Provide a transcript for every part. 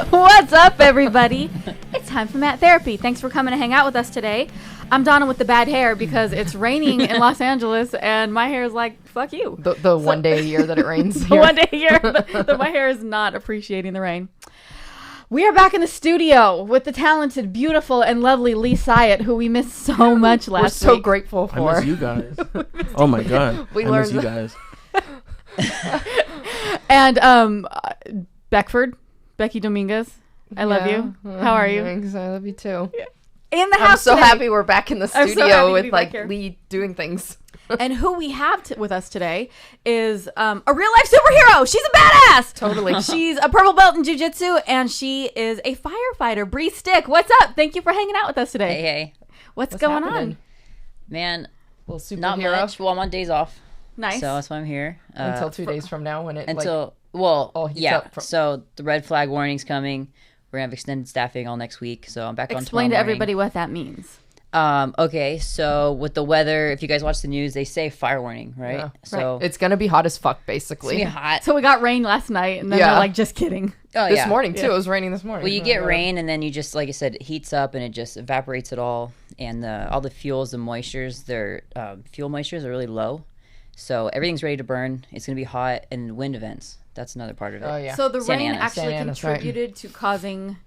What's up, everybody? It's time for Matt Therapy. Thanks for coming to hang out with us today. I'm Donna with the bad hair because it's raining in Los Angeles and my hair is like, fuck you. The one day a year that it rains. The one day a year that my hair is not appreciating the rain. We are back in the studio with the talented, beautiful, and lovely Lee Syatt, who we missed so much last week. We're so grateful for. I miss you guys. Oh my god. I miss you guys. And Becky Dominguez, I love you. How are you? Thanks, I love you too. Yeah. In the house I'm so today. happy we're back in the studio with like Lee doing things. And who we have with us today is a real life superhero. She's a badass. Totally. She's a purple belt in jiu-jitsu and she is a firefighter. Bre Stikk, what's up? Thank you for hanging out with us today. Hey. What's going happening? on? Man, Little superhero. not much. Well, I'm on days off. Nice. So that's why I'm here. Until 2 days from now when it all heats up. So the red flag warning's coming. We're going to have extended staffing all next week. So I'm back on tomorrow Explain to morning. everybody what that means. Okay, so with the weather, if you guys watch the news, they say fire warning, right? Yeah. So it's gonna be hot as fuck, it's basically. gonna be hot. So we got rain last night and then they're like, just kidding. Oh, This morning too. It was raining this morning. Well, you get rain and then you just, like I said, it heats up and it just evaporates it all. And all the fuels, the moistures, their fuel moistures are really low. So everything's ready to burn. It's going to be hot and wind events. That's another part of it. Oh yeah. So the Santa rain Ana. actually Santa Ana's contributed to causing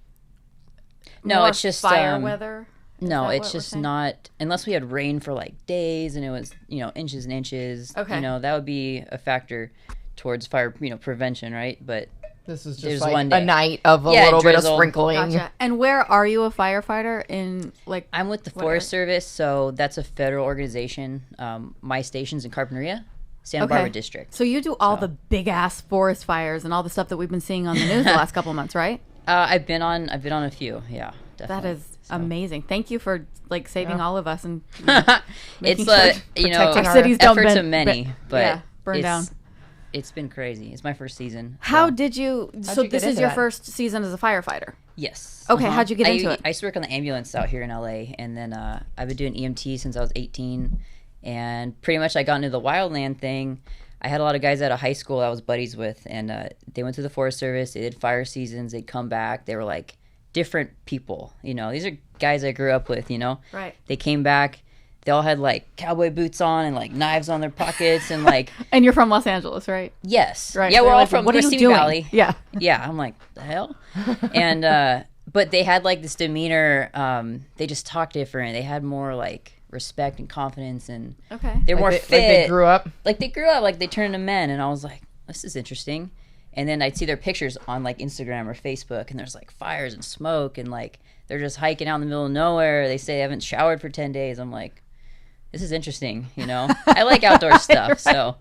No, more it's just fire weather? No, that it's what we're just saying? not, unless we had rain for like days and it was, inches and inches. Okay. That would be a factor towards fire, prevention, right? But This is there's just like one day. a night of a Yeah, little bit of drizzle. sprinkling. Gotcha. And where are you a firefighter in like? I'm with the What Forest area? Service, so that's a federal organization. My station's in Carpinteria, Santa Barbara District. So you do all the big ass forest fires and all the stuff that we've been seeing on the news the last couple of months, right? I've been on a few, yeah, That definitely. is amazing. Thank you for like saving all of us and It's protecting our cities don't efforts bend- of many, but burn down. It's been crazy. It's my first season. How so- did you? So you get this is into your that? first season as a firefighter. Yes. Okay, how'd you get into it? I used to work on the ambulance out here in LA, and then I've been doing EMT since I was 18, and pretty much I got into the wildland thing. I had a lot of guys out of high school I was buddies with, and they went to the Forest Service. They did fire seasons. They'd come back. They were like different people. These are guys I grew up with. Right. They came back. They all had like cowboy boots on and like knives on their pockets and like And you're from Los Angeles, right? yes, Right. yeah, They're we're all like, from what are you Kissimmee doing? Valley. Yeah. Yeah, I'm like, the hell? And but they had like this demeanor, they just talked different. They had more like respect and confidence, and Okay. they're more Like fit. they grew up. Like they grew up, like they turned into men, and I was like, this is interesting. And then I'd see their pictures on like Instagram or Facebook, and there's like fires and smoke, and like they're just hiking out in the middle of nowhere. They say they haven't showered for 10 days. I'm like, this is interesting, I like outdoor stuff. So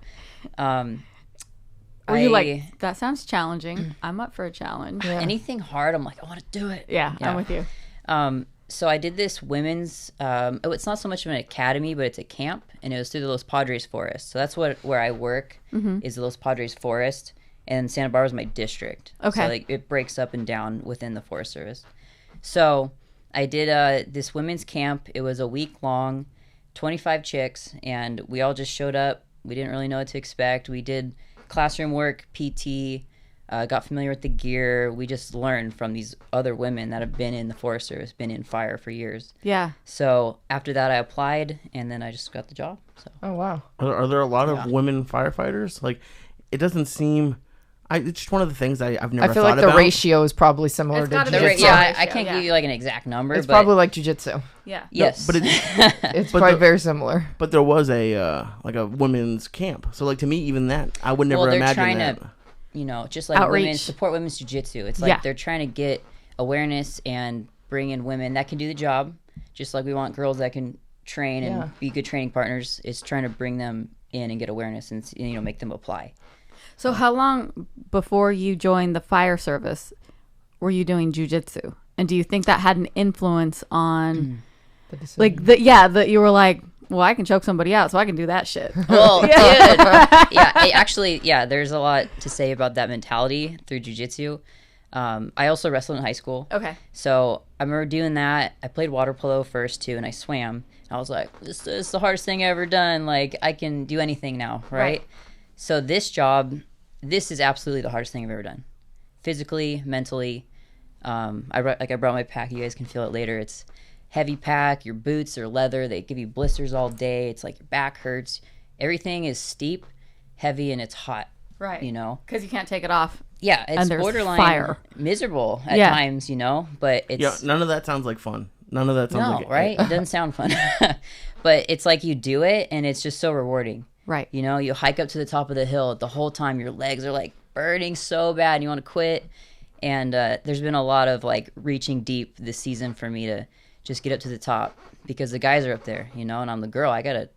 Were you like, that sounds challenging. I'm up for a challenge. Yeah. anything hard, I'm like, I want to do it. Yeah, I'm with you. So I did this women's. It's not so much of an academy, but it's a camp, and it was through the Los Padres Forest. So that's where I work is the Los Padres Forest, and Santa Barbara is my district. Okay. So like it breaks up and down within the Forest Service. So I did this women's camp. It was a week long, 25 chicks, and we all just showed up. We didn't really know what to expect. We did classroom work, PT. Got familiar with the gear. We just learned from these other women that have been in the Forest Service, been in fire for years. Yeah. So after that, I applied, and then I just got the job. So Oh wow. Are there a lot of women firefighters? Like, it doesn't seem. It's just one of the things I've never. I feel thought like the about. ratio is probably similar It's to gotta be jiu-jitsu. the I ratio, can't yeah. give you like an exact number. It's but probably like jiu-jitsu. Yeah. yes, But It's But probably the- very similar. but there was a like a women's camp. So like to me, even that I would never well, they're imagine trying that. to, just like Outreach. women support women's jiu-jitsu. It's like Yeah. they're trying to get awareness and bring in women that can do the job, just like we want girls that can train and Yeah. be good training partners. It's trying to bring them in and get awareness and make them apply. So how long before you joined the fire service were you doing jujitsu? And do you think that had an influence on like that you were like, well, I can choke somebody out, so I can do that shit. Well, yeah, there's a lot to say about that mentality through jiu-jitsu. I also wrestled in high school. Okay. So I remember doing that. I played water polo first too, and I swam. I was like, this is the hardest thing I've ever done. Like, I can do anything now, right? So this job, this is absolutely the hardest thing I've ever done. Physically, mentally. I brought my pack. You guys can feel it later. It's heavy pack. Your boots are leather. They give you blisters all day. It's like your back hurts. Everything is steep, heavy, and it's hot. Right. You know, because you can't take it off. Yeah, it's borderline fire. Miserable at times. You know, but it's none of that sounds like fun. None of that sounds like right. It doesn't sound fun, but it's like you do it, and it's just so rewarding. Right. You know, you hike up to the top of the hill. The whole time your legs are like burning so bad, and you want to quit. And there's been a lot of like reaching deep this season for me to just get up to the top because the guys are up there, you know, and I'm the girl. I gotta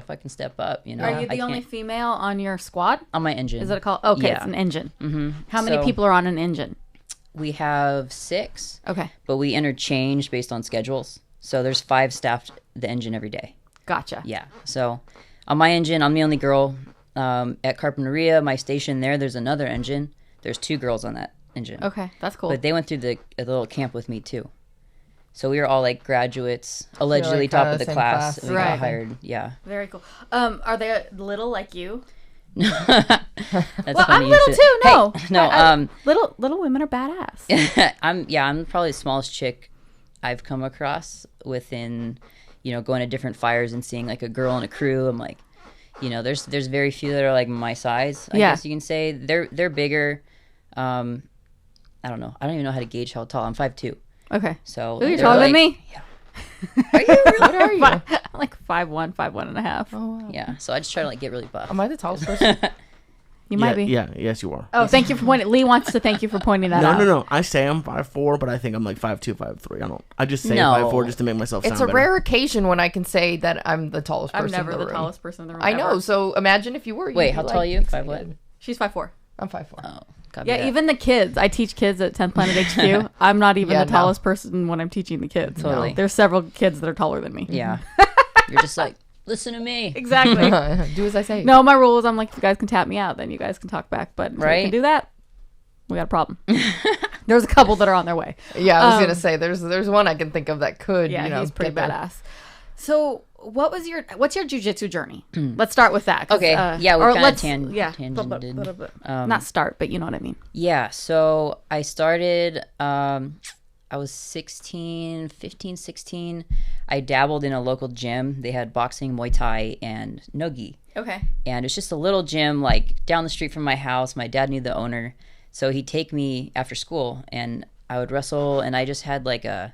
fucking step up, you know. Are you the only female on your squad? On my engine. Is it called? Okay, yeah. It's an engine. Mm-hmm. How many people are on an engine? We have 6. Okay. But we interchange based on schedules. So there's 5 staffed the engine every day. Gotcha. Yeah. So on my engine, I'm the only girl. At Carpinteria, my station there's another engine. There's 2 girls on that engine. Okay, that's cool. But they went through the little camp with me too. So we were all like graduates, allegedly like top of the class. We got hired. Yeah. Very cool. Are they little like you? That's well, I'm little too. No, hey, no. Little women are badass. I'm probably the smallest chick I've come across within, going to different fires and seeing like a girl in a crew. I'm like, there's very few that are like my size. I guess you can say they're bigger. I don't know. I don't even know how to gauge how tall. I'm 5'2". Okay. So you're taller than me. Yeah. Are you really? What are you? I'm like 5'1", 5'1.5". Oh wow. Yeah. So I just try to like get really buff. Am I the tallest person? You might be. Yeah. Yes, you are. Oh, thank you for pointing. Lee wants to thank you for pointing that out. No. I say I'm 5'4", but I think I'm like 5'2", 5'3". I just say 5'4" just to make myself sound better. It's a better. rare occasion when I can say that I'm the tallest person. I'm never in the the room. tallest person in the room. I know. So imagine if you were. Wait, how tall are you? 5 what? She's 5'4". I'm 5'4". Oh. Yeah, even the kids. I teach kids at 10th Planet HQ. I'm not even the tallest person when I'm teaching the kids. Totally. No. There's several kids that are taller than me. Yeah. You're just like, listen to me. Exactly. Do as I say. No, my rule is I'm like, if you guys can tap me out, then you guys can talk back. But until you can do that, we got a problem. There's a couple that are on their way. Yeah, I was going to say, there's one I can think of that could, Yeah, he's pretty badass. So... what's your jiu-jitsu journey? Let's start with that. Okay. Yeah, we kind of tangented. Not start, but you know what I mean. Yeah. So I started, I was 16. I dabbled in a local gym. They had boxing, Muay Thai, and no-gi. Okay. And it's just a little gym like down the street from my house. My dad knew the owner. So he'd take me after school and I would wrestle, and I just had like a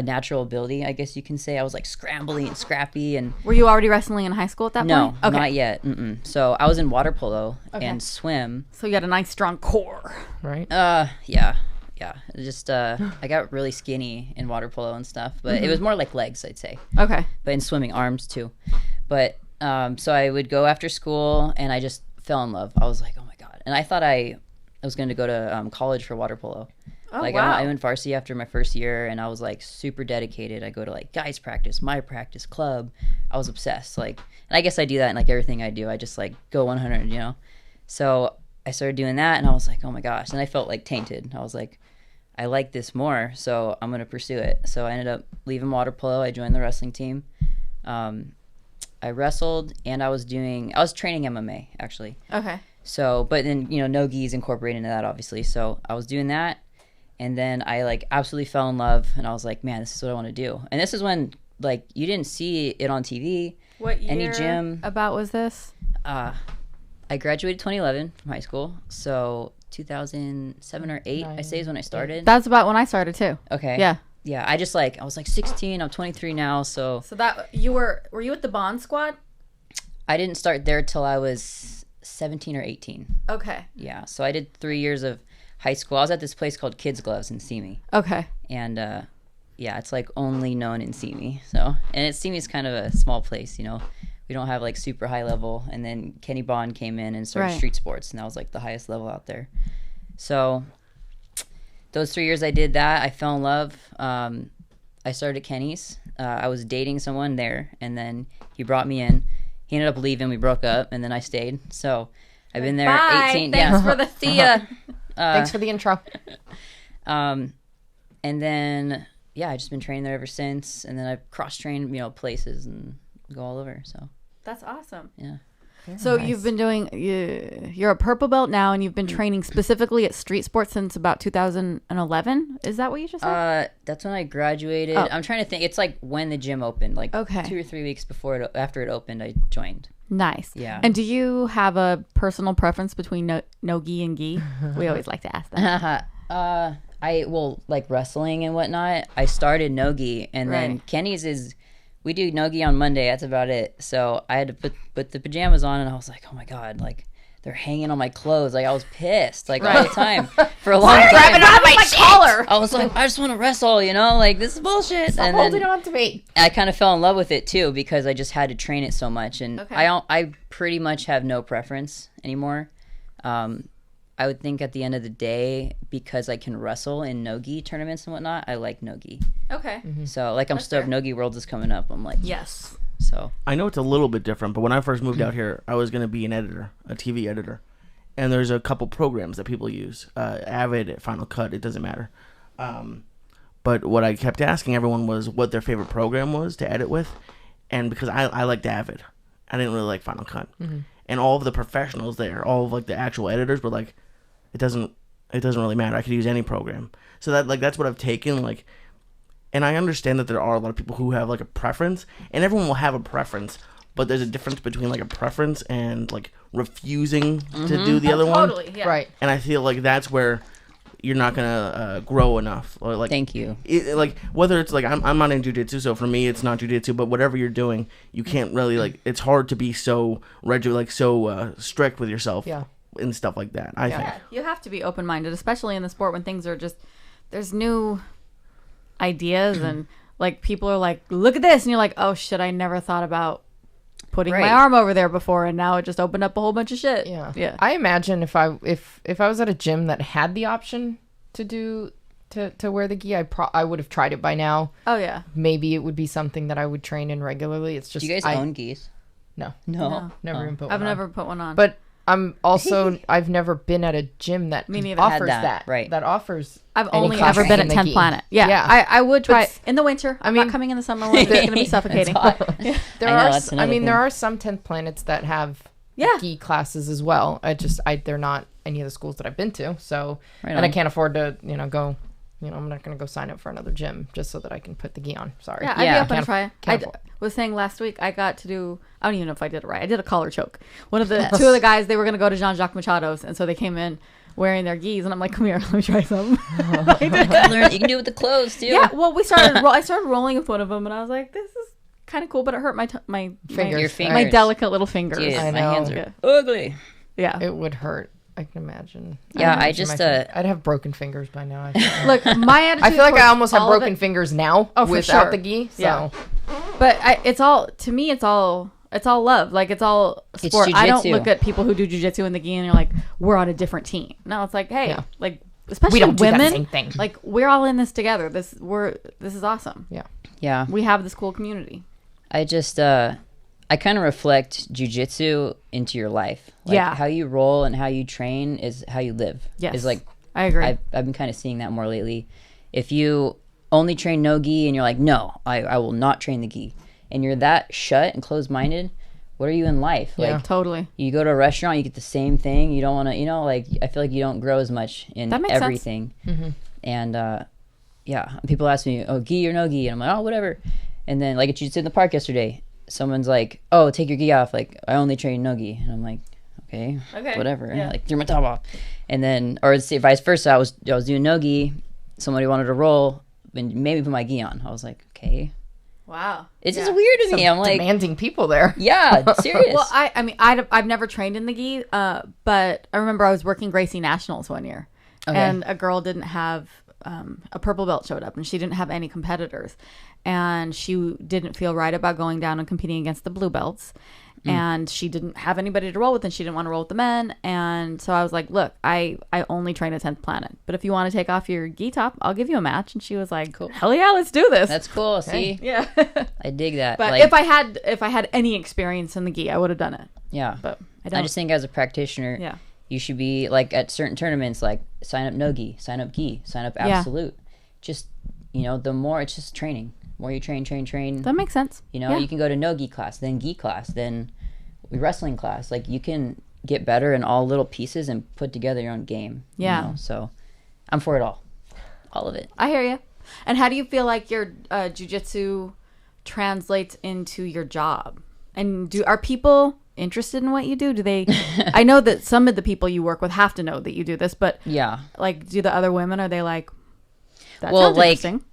natural ability, I guess you can say. I was like scrambly and scrappy. And were you already wrestling in high school at that point? No, not yet. So I was in water polo and swim. So you had a nice strong core, right? Yeah. Just I got really skinny in water polo and stuff, but it was more like legs, I'd say. Okay. But in swimming, arms too. But so I would go after school, and I just fell in love. I was like, oh my god! And I thought I was going to go to college for water polo. Oh, like wow. I went varsity after my first year, and I was like super dedicated. I go to like guys practice, my practice, club. I was obsessed. Like, and I guess I do that in like everything I do. I just like go 100, So I started doing that, and I was like, oh my gosh. And I felt like tainted. I was like, I like this more, so I'm gonna pursue it. So I ended up leaving water polo. I joined the wrestling team. I wrestled, and I was training MMA actually. Okay. So, but then no gi's incorporated into that, obviously. So I was doing that. And then I like absolutely fell in love, and I was like, man, this is what I want to do. And this is when like you didn't see it on TV. What year any gym about was this? I graduated 2011 from high school, so 2007 or 8 I say is when I started. That's about when I started too. Okay. Yeah. I was like 16. I'm 23 now, so that were you at the Bond squad? I didn't start there till I was 17 or 18. Okay. Yeah, so I did 3 years of high school. I was at this place called Kids Gloves in Simi. Okay. And it's like only known in Simi. So, and Simi's kind of a small place, We don't have like super high level. And then Kenny Bond came in and started street sports, and that was like the highest level out there. So those 3 years I did that. I fell in love. I started at Kenny's. I was dating someone there, and then he brought me in. He ended up leaving. We broke up, and then I stayed. So I've been there 18. Thanks for the see ya. Thanks for the intro. And then I just been training there ever since, and then I've cross trained places and go all over. So that's awesome. Yeah. So nice. You've been doing, you're a purple belt now, and you've been training specifically at street sports since about 2011. Is that what you just said? That's when I graduated. I'm trying to think. It's like when the gym opened, like 2 or 3 weeks after it opened, I joined. Nice. Yeah. And do you have a personal preference between no-gi and gi? We always like to ask that. Like wrestling and whatnot, I started no-gi, and then Kenny's is... We do no-gi on Monday. That's about it. So I had to put the pajamas on, and I was like, oh my God, like they're hanging on my clothes. Like I was pissed, like all the time for a long time. Grabbing on my collar. I was like, I just want to wrestle, like this is bullshit. Stop holding on to me. I kind of fell in love with it too because I just had to train it so much, and I pretty much have no preference anymore. I would think at the end of the day, because I can wrestle in no-gi tournaments and whatnot, I like no-gi. Okay. Mm-hmm. So, like, I'm stoked. No-gi Worlds is coming up. I'm like, yes. So I know it's a little bit different, but when I first moved out here, I was going to be an editor, a TV editor. And there's a couple programs that people use. Avid, Final Cut, it doesn't matter. But what I kept asking everyone was what their favorite program was to edit with. And because I liked Avid, I didn't really like Final Cut. Mm-hmm. And all of the professionals there, all of like the actual editors were like, it doesn't really matter. I could use any program. So that's what I've taken. Like, and I understand that there are a lot of people who have like a preference, and everyone will have a preference, but there's a difference between like a preference and like refusing to do the other one. Totally, yeah. Right. And I feel like that's where you're not gonna grow enough. Or like, thank you. Like whether it's like I'm not in jiu-jitsu, so for me it's not jiu-jitsu. But whatever you're doing, you can't really like. It's hard to be so strict with yourself. Yeah. And stuff like that. I think you have to be open-minded, especially in the sport when things are just there's new ideas and like people are like, look at this, and you're like, oh shit, I never thought about putting my arm over there before, and now it just opened up a whole bunch of shit. Yeah. I imagine if I was at a gym that had the option to wear the gi, I would have tried it by now. Oh yeah. Maybe it would be something that I would train in regularly. It's just do you guys own gis? No. Never even put one I've on. never put one on. But I'm also I've never been at a gym that offers that. Right. That offers. I've only ever been at 10th Planet. Yeah. I would try it in the winter. I'm not coming in the summer when it's going to be suffocating. There are some 10th Planets that have gi classes as well. They're not any of the schools that I've been to. So I can't afford to go. I'm not going to go sign up for another gym just so that I can put the gi on. Sorry. Yeah, I'd be up and try. I was saying last week I got to do, I don't even know if I did it right. I did a collar choke. Two of the guys, they were going to go to Jean-Jacques Machado's, and so they came in wearing their gis, and I'm like, come here, let me try something. You can do it with the clothes too. Yeah, well, I started rolling with one of them, and I was like, this is kind of cool, but it hurt my fingers. Your fingers. My delicate little fingers. Dude, I know. My hands are ugly. Yeah. It would hurt. I can imagine. Yeah, I'd have broken fingers by now. Look, my attitude. I feel like I almost have broken fingers now without the gi. So. Yeah. But it's all love. Like it's all sport. I don't look at people who do jiu-jitsu in the gi and you're like, we're on a different team. No, it's like, hey, like especially we don't women, do that same thing. Like we're all in this together. This is awesome. Yeah. Yeah. We have this cool community. I kind of reflect jiu-jitsu into your life. Like how you roll and how you train is how you live. Yes. Is like I agree. I've been kind of seeing that more lately. If you only train no gi and you're like, no, I will not train the gi, and you're that shut and closed-minded, what are you in life? Yeah, like totally. You go to a restaurant, you get the same thing. You don't want to, like I feel like you don't grow as much in everything. Mm-hmm. And people ask me, oh, gi or no gi, and I'm like, oh, whatever. And then like at jiu-jitsu in the park yesterday, someone's like, oh, take your gi off. Like, I only train no gi. And I'm like, okay, whatever. Yeah. Like, threw my top off. And then, or vice versa, I was doing no gi. Somebody wanted to roll and maybe put my gi on. I was like, okay. Wow. It's just weird to me. I'm like, demanding people there. Yeah, serious. Well, I mean, I've never trained in the gi, but I remember I was working Gracie Nationals one year, and a girl didn't have a purple belt showed up, and she didn't have any competitors, and she didn't feel right about going down and competing against the blue belts. And she didn't have anybody to roll with, and she didn't want to roll with the men. And so I was like, look, I only train at 10th Planet. But if you want to take off your gi top, I'll give you a match. And she was like, cool. Hell yeah, let's do this. That's cool. See? Yeah. I dig that. But like, if I had any experience in the gi, I would have done it. Yeah. But I don't. I just think as a practitioner, you should be like at certain tournaments, like sign up no gi, sign up gi, sign up absolute. Just, the more it's just training. The more you train. That makes sense. You can go to no gi class, then gi class, then wrestling class. Like, you can get better in all little pieces and put together your own game. Yeah. You know? So I'm for it all of it. I hear you. And how do you feel like your jiu-jitsu translates into your job? And are people interested in what you do? Do they? I know that some of the people you work with have to know that you do this, but yeah, like, do the other women, are they like, that sounds interesting?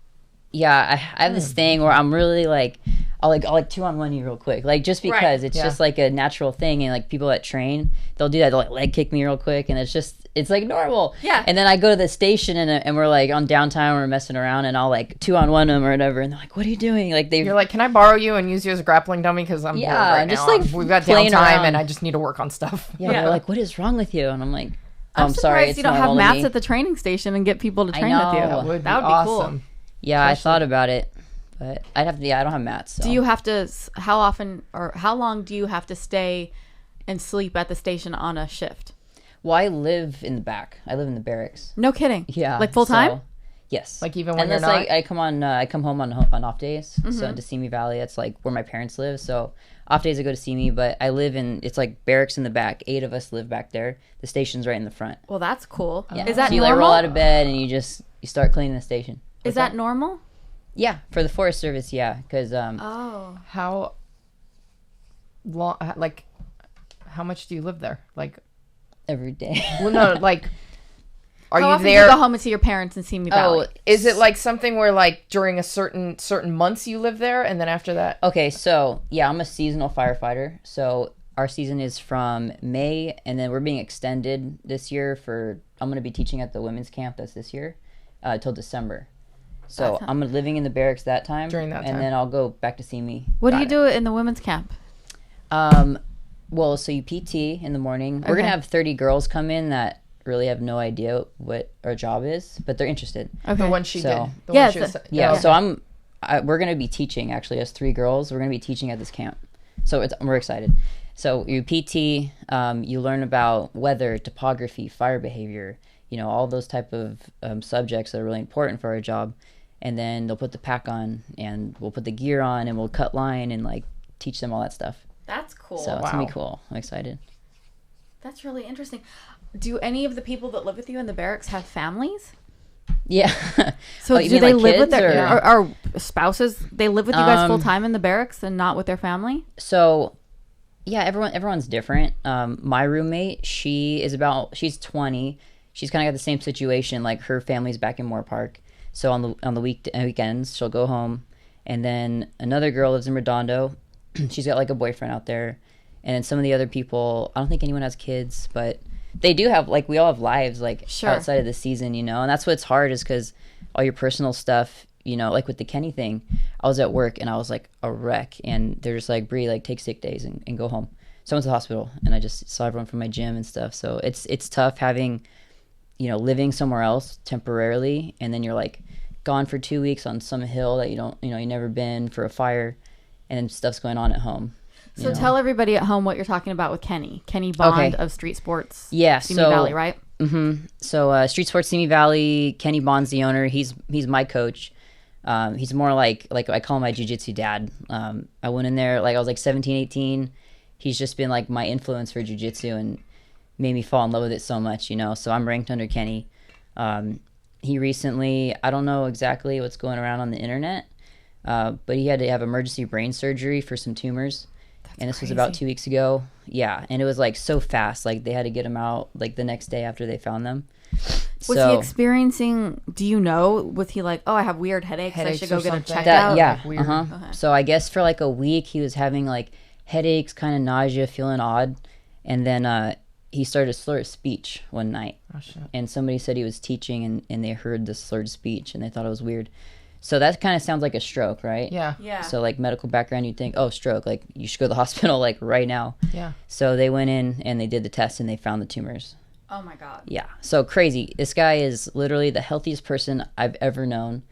Yeah, I have this thing where I'm really like, I'll 2-on-1 you real quick, like, just because it's just like a natural thing, and like people that train, they'll do that, they'll like leg kick me real quick, and it's like normal. Yeah. And then I go to the station and we're like on downtime, we're messing around, and I'll like 2-on-1 them or whatever, and they're like, "What are you doing?" Like, you're like, "Can I borrow you and use you as a grappling dummy? Because I'm bored right just now. like we've got downtime around. And I just need to work on stuff." Yeah. They're like, "What is wrong with you?" And I'm like, I'm sorry, you don't have mats at the training station and get people to train with you. That would be awesome. Cool. Yeah, I thought about it. But I don't have mats. So. Do you have to, how often or how long do you have to stay and sleep at the station on a shift? Well, I live in the back. I live in the barracks. No kidding. Yeah. Like full time? So, yes. Like even when you're not? I come home on off days. Mm-hmm. So to Simi Valley, it's like where my parents live. So off days I go to Simi, but I live it's like barracks in the back. 8 of us live back there. The station's right in the front. Well, that's cool. Yeah. Is that so you normal? like roll out of bed and you start cleaning the station. Is that normal? Yeah, for the Forest Service, yeah, because how long? Like, how much do you live there? Like, every day. Well, no, like, are how you often there? Do you go home and see your parents in Simi Valley? Oh, is it like something where like during a certain months you live there, and then after that? Okay, so yeah, I'm a seasonal firefighter. So our season is from May, and then we're being extended this year I'm going to be teaching at the women's camp that's this year, till December. So I'm living in the barracks that time. During that time. And then I'll go back to Simi. What do you do in the women's camp? Well, so you PT in the morning. We're going to have 30 girls come in that really have no idea what our job is, but they're interested. Okay. The one she did. So we're going to be teaching, actually, as 3 girls. We're going to be teaching at this camp. So we're excited. So you PT, you learn about weather, topography, fire behavior, all those type of subjects that are really important for our job. And then they'll put the pack on, and we'll put the gear on, and we'll cut line and like teach them all that stuff. That's cool. So it's gonna be cool. I'm excited. That's really interesting. Do any of the people that live with you in the barracks have families? Yeah. So do they live with their or spouses? They live with you guys full time in the barracks and not with their family? So yeah, everyone's different. My roommate, she's 20. She's kind of got the same situation. Like, her family's back in Moore Park. So on the weekends, she'll go home. And then another girl lives in Redondo. She's got like a boyfriend out there. And then some of the other people, I don't think anyone has kids, but they do have, like, we all have lives, like, outside of the season, And that's what's hard, is because all your personal stuff, like with the Kenny thing, I was at work and I was like a wreck. And they're just like, "Bre, like, take sick days and go home." So I went to the hospital and I just saw everyone from my gym and stuff. So it's tough having, living somewhere else temporarily, and then you're like gone for 2 weeks on some hill that you never been for a fire, and then stuff's going on at home. So tell everybody at home what you're talking about with Kenny Bond of Street Sports. Yeah, Simi Valley, right? Mm-hmm. So Street Sports Simi Valley, Kenny Bond's the owner. He's my coach. He's more like I call him my jiu-jitsu dad. I went in there like I was like 17, 18. He's just been like my influence for jiu-jitsu and made me fall in love with it so much, So I'm ranked under Kenny. He recently, I don't know exactly what's going around on the internet, but he had to have emergency brain surgery for some tumors. And this was about 2 weeks ago. Yeah, and it was like so fast. Like, they had to get him out like the next day after they found them. Was he experiencing, was he like, "Oh, I have weird headaches, I should go get him checked out"? Yeah, okay. So I guess for like a week he was having like headaches, kind of nausea, feeling odd. And then he started a slurred speech one night. Oh, shit. And somebody said he was teaching and they heard the slurred speech and they thought it was weird. So that kind of sounds like a stroke, right? Yeah. Yeah. So like medical background, you'd think, oh, stroke, like you should go to the hospital like right now. Yeah. So they went in and they did the test and they found the tumors. Oh my God. Yeah. So crazy. This guy is literally the healthiest person I've ever known.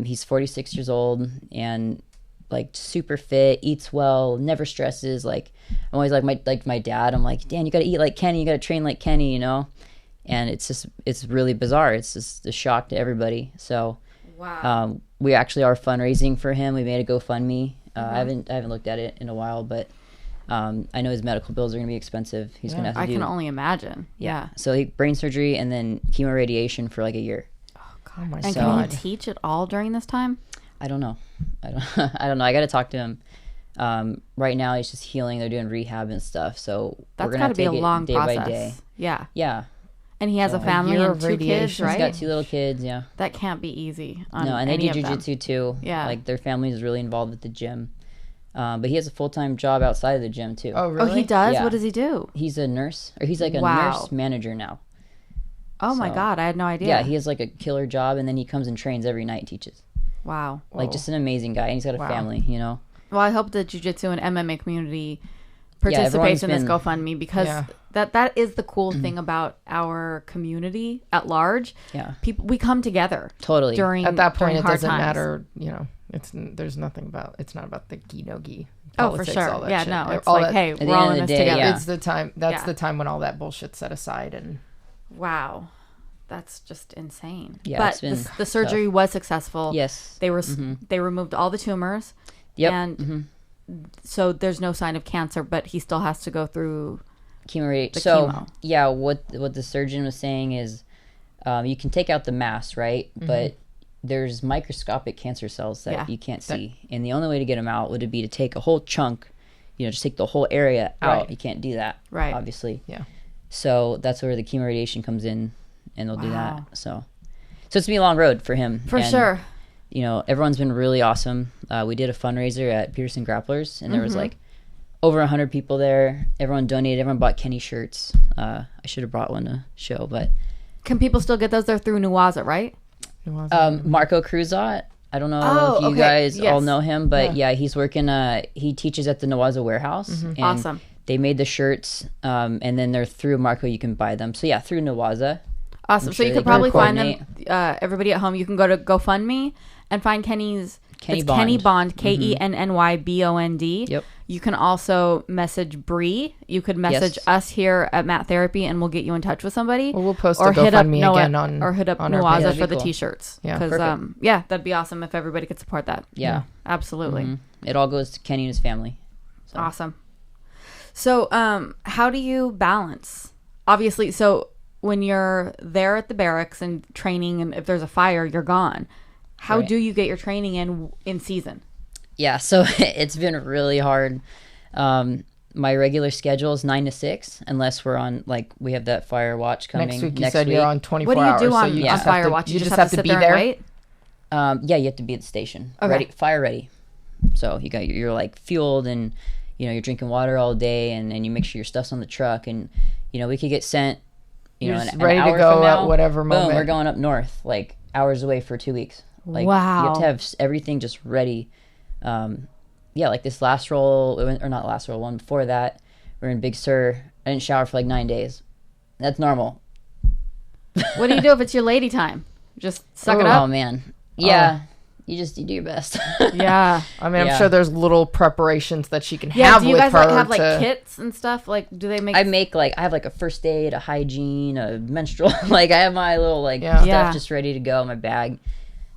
He's 46 years old and like super fit, eats well, never stresses. Like, I'm always like my dad. I'm like, Dan, you got to eat like Kenny. You got to train like Kenny, And it's really bizarre. It's just a shock to everybody. So, wow. We actually are fundraising for him. We made a GoFundMe. I haven't looked at it in a while, but I know his medical bills are going to be expensive. He's going to have to I do. can only imagine. Yeah. So brain surgery and then chemo radiation for like a year. Oh my and God. can you teach at all during this time? I don't know. I don't know. I got to talk to him. Right now he's just healing. They're doing rehab and stuff. So That's we're going to be a long day process. by day. Yeah. Yeah. And he has a family and 2 kids, right? He's got 2 little kids, yeah. That can't be easy. No, and they do jujitsu too. Yeah. Like their family is really involved with the gym. But he has a full-time job outside of the gym too. Oh, really? Oh, he does? Yeah. What does he do? He's a nurse, or he's like a nurse manager now. Oh my God, I had no idea. Yeah, he has like a killer job, and then he comes and trains every night, teaches. Wow. Like just an amazing guy, and he's got a family, you know. Well, I hope the jiu-jitsu and MMA community participates in this GoFundMe because that is the cool thing about our community at large. Yeah. We come together. Totally. During at that point, it doesn't times. matter, you know. It's not about the gi no gi. Oh, for sure. All that yeah, shit. no, it's all like, that, hey, we're all in this together. It's the time. That's the time when all that bullshit's set aside and. Wow, that's just insane. Yeah, but the surgery was successful. Yes, they were. They removed all the tumors. Yep. And so there's no sign of cancer, but he still has to go through chemo. Chemo. Yeah, what the surgeon was saying is, you can take out the mass, right? But there's microscopic cancer cells that you can't see, and the only way to get them out would be to take a whole chunk, just take the whole area out. Right. You can't do that, right? Obviously, yeah. So that's where the chemo radiation comes in, and they'll do that. So it's gonna be a long road for him, for sure. Everyone's been really awesome. We did a fundraiser at Peterson Grapplers, and there was like over 100 people there. Everyone donated. Everyone bought Kenny shirts. I should have brought one to show, but can people still get those? They're through Nuwaza, right? Marco Cruzat. I don't know if you guys all know him, but he's working. He teaches at the Nuwaza warehouse. And awesome. They made the shirts, and then they're through Marco. You can buy them. So yeah, through Nuwaza. Awesome. So you could probably find them. Everybody at home, you can go to GoFundMe and find Kenny Bond, KENNYBOND. Yep. You can also message Bre. You could message us here at Matt Therapy, and we'll get you in touch with somebody. Well, we'll post a GoFundMe again on or hit up on Nuwaza for the t-shirts. Yeah, because that'd be awesome if everybody could support that. Yeah, absolutely. It all goes to Kenny and his family. So. Awesome. So, how do you balance? Obviously, so when you're there at the barracks and training, and if there's a fire, you're gone. How do you get your training in season? Yeah, so it's been really hard. My regular schedule is 9 to 6, unless we're on, we have that fire watch coming next week. You said you're on 24 hours. What do you do on fire watch? You just have to be there? Right? Yeah, you have to be at the station. Okay. Ready, fire ready. So you're fueled, and you're drinking water all day, and you make sure your stuff's on the truck, and we could get sent. You're an ready hour to go from now, at whatever moment. Boom, we're going up north, hours away for 2 weeks. Wow. You have to have everything just ready. This last roll, or not last roll, one before that, we're in Big Sur. I didn't shower for 9 days. That's normal. What do you do if it's your lady time? Just suck it up? Oh, man. Yeah. You do your best. Yeah. I mean, I'm sure there's little preparations that she can have with her. Yeah, do you guys have kits and stuff? Do they make... I have a first aid, a hygiene, a menstrual. I have my little stuff just ready to go in my bag.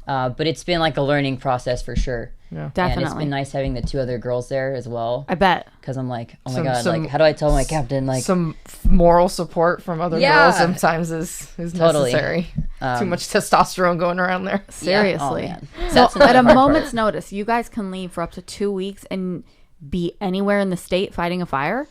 But it's been a learning process for sure. Yeah, definitely. And it's been nice having the 2 other girls there as well. I bet. Because I'm oh my God, how do I tell my captain? Some moral support from other girls sometimes is necessary. Too much testosterone going around there. Seriously. Yeah. Oh, so at a moment's notice, you guys can leave for up to 2 weeks and be anywhere in the state fighting a fire?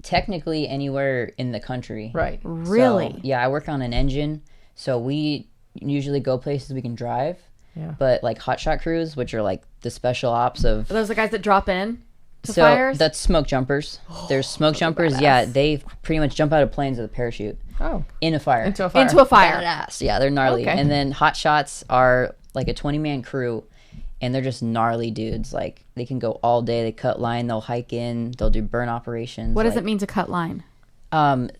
Technically anywhere in the country. Right. Really? So, I work on an engine, so we usually go places we can drive. Yeah. But hotshot crews, which are the special ops of... Are those the guys that drop in to fires? That's smoke jumpers. There's smoke jumpers. Badass. Yeah, they pretty much jump out of planes with a parachute. Oh. In a fire. Into a fire. Badass. Yeah, they're gnarly. Okay. And then hotshots are a 20-man crew, and they're just gnarly dudes. They can go all day. They cut line. They'll hike in. They'll do burn operations. What does it mean to cut line?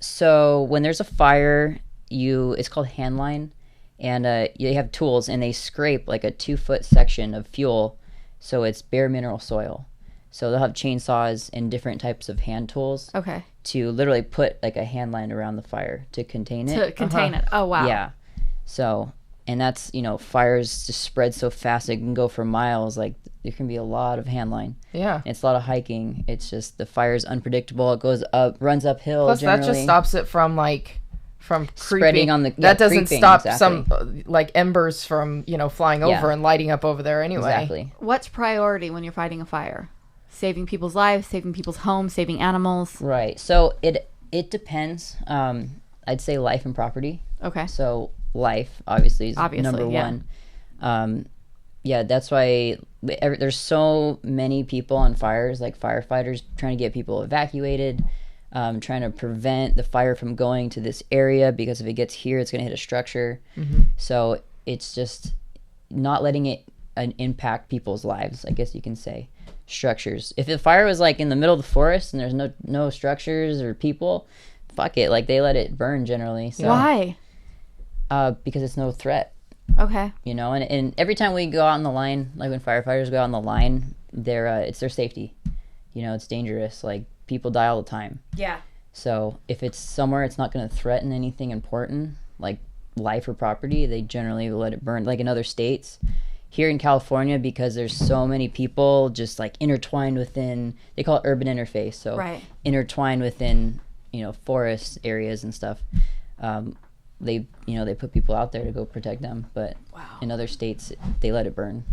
So when there's a fire, it's called hand line. And they have tools, and they scrape a 2-foot section of fuel, so it's bare mineral soil. So they'll have chainsaws and different types of hand tools. Okay. To literally put a hand line around the fire to contain it. To contain it. Oh wow. Yeah. So, And that's, fires just spread so fast. It can go for miles. Like, there can be a lot of handline. Yeah. It's a lot of hiking. It's just the fire is unpredictable. It goes up, runs uphill. Plus, generally. that just stops it from spreading on the that doesn't creeping, stop exactly. some embers from flying over and lighting up over there anyway. Exactly. What's priority when you're fighting a fire? Saving people's lives, saving people's homes, saving animals. Right. So it depends. I'd say life and property. Okay. So life obviously is number one. That's why there's so many people on fires, like firefighters trying to get people evacuated, trying to prevent the fire from going to this area, because if it gets here, it's going to hit a structure. Mm-hmm. So it's just not letting it impact people's lives, I guess you can say. Structures. If the fire was like in the middle of the forest and there's no structures or people, fuck it. Like, they let it burn generally. So, why? Because it's no threat. Okay. And every time we go out on the line, like when firefighters go out on the line, it's their safety. It's dangerous. Like, people die all the time. Yeah. So if it's somewhere it's not going to threaten anything important, like life or property, they generally will let it burn. Like in other states, here in California, because there's so many people just like intertwined within, they call it urban interface. So intertwined within, forest areas and stuff. They put people out there to go protect them, but in other states they let it burn.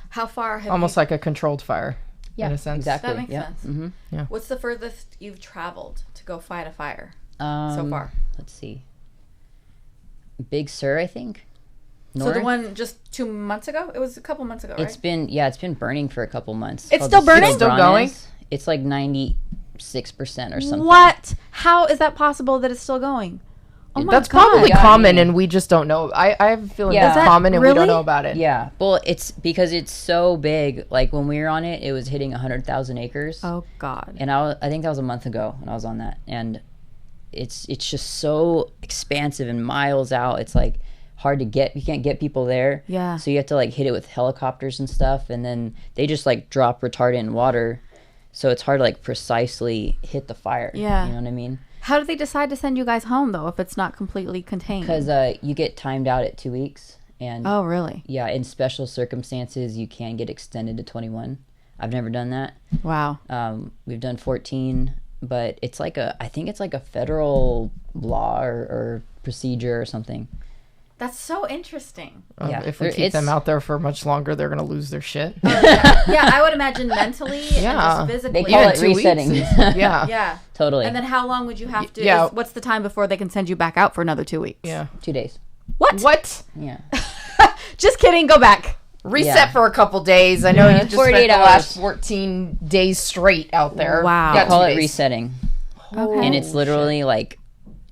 How far have almost like a controlled fire? Yeah, in a sense. Exactly. That makes sense. Mm-hmm. Yeah. What's the furthest you've traveled to go fight a fire so far? Let's see. Big Sur, I think. North? So the one just 2 months ago? It was a couple months ago, right? It's been burning for a couple months. It's still burning? Still going? It's like 96% or something. What? How is that possible that it's still going? Oh my That's God. probably common, and we just don't know. I have a feeling that's common, and we don't know about it. Yeah. Well, it's because it's so big. Like, when we were on it, it was hitting 100,000 acres. Oh, God. And I think that was a month ago when I was on that. And it's just so expansive and miles out. It's, like, hard to get. You can't get people there. Yeah. So you have to, like, hit it with helicopters and stuff. And then they just, like, drop retardant in water. So it's hard to, like, precisely hit the fire. Yeah. You know what I mean? How do they decide to send you guys home, though, if it's not completely contained? Because you get timed out at 2 weeks. And oh, really? Yeah, in special circumstances, you can get extended to 21. I've never done that. Wow. We've done 14, but it's like I think it's like a federal law or procedure or something. That's so interesting. If we keep them out there for much longer, they're going to lose their shit. Yeah, I would imagine mentally and just physically. They call it resetting. Yeah. Totally. And then how long would you have to, what's the time before they can send you back out for another 2 weeks? Yeah. 2 days. What? Yeah. Just kidding. Go back. Reset for a couple days. I know you just spent the last 14 days straight out there. Wow. They call it resetting. Okay. And it's literally like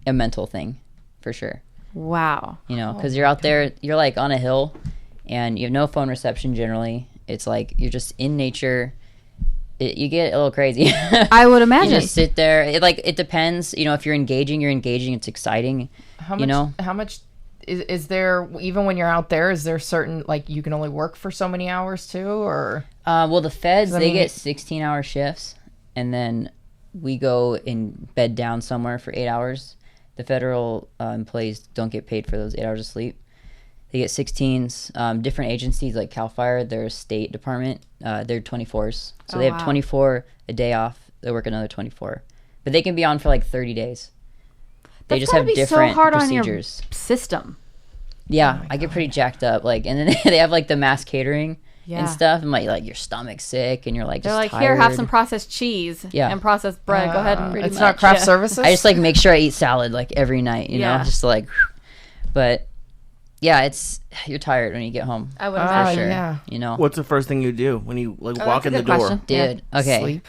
a mental thing for sure. Wow. Because you're out there, you're like on a hill and you have no phone reception generally. It's like you're just in nature. You get a little crazy. I would imagine. You just sit there. It depends. If you're engaging, It's exciting. How much is there, even when you're out there, is there certain, like, you can only work for so many hours too, or? Well, the feds, they get 16-hour shifts, and then we go and bed down somewhere for 8 hours. The federal employees don't get paid for those 8 hours of sleep. They get 16s. Different agencies like CAL FIRE, their state department, they're 24s. So they have 24 a day off. They work another 24. But they can be on for like 30 days. They just have different procedures. On your system. Yeah, I get pretty jacked up. Like, and then they have like the mass catering and stuff, and like your stomach's sick, and you're like, they're just like, tired. Here, have some processed cheese and processed bread. Go ahead and it's not craft services. I just like make sure I eat salad like every night, you know, just to, like, but yeah, you're tired when you get home. I would imagine. Yeah. What's the first thing you do when you walk in the door? Question. Dude, okay.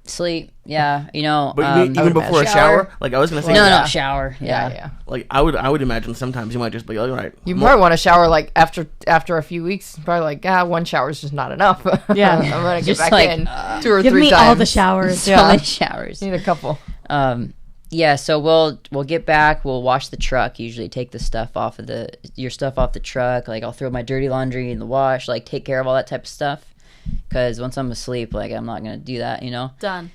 Sleep. Yeah, But even before a shower? Like, I was gonna say. No, shower. Yeah. Like, I would imagine sometimes you might just be like, all right. You might want to shower like after a few weeks. Probably like, one shower is just not enough. Yeah. I'm gonna get back like, in 2 or 3 times. Give me all the showers. So many showers. Need a couple. Yeah, so we'll get back. We'll wash the truck. Usually take the stuff off of your stuff off the truck. Like, I'll throw my dirty laundry in the wash. Like, take care of all that type of stuff. Because once I'm asleep, like, I'm not gonna do that. Done.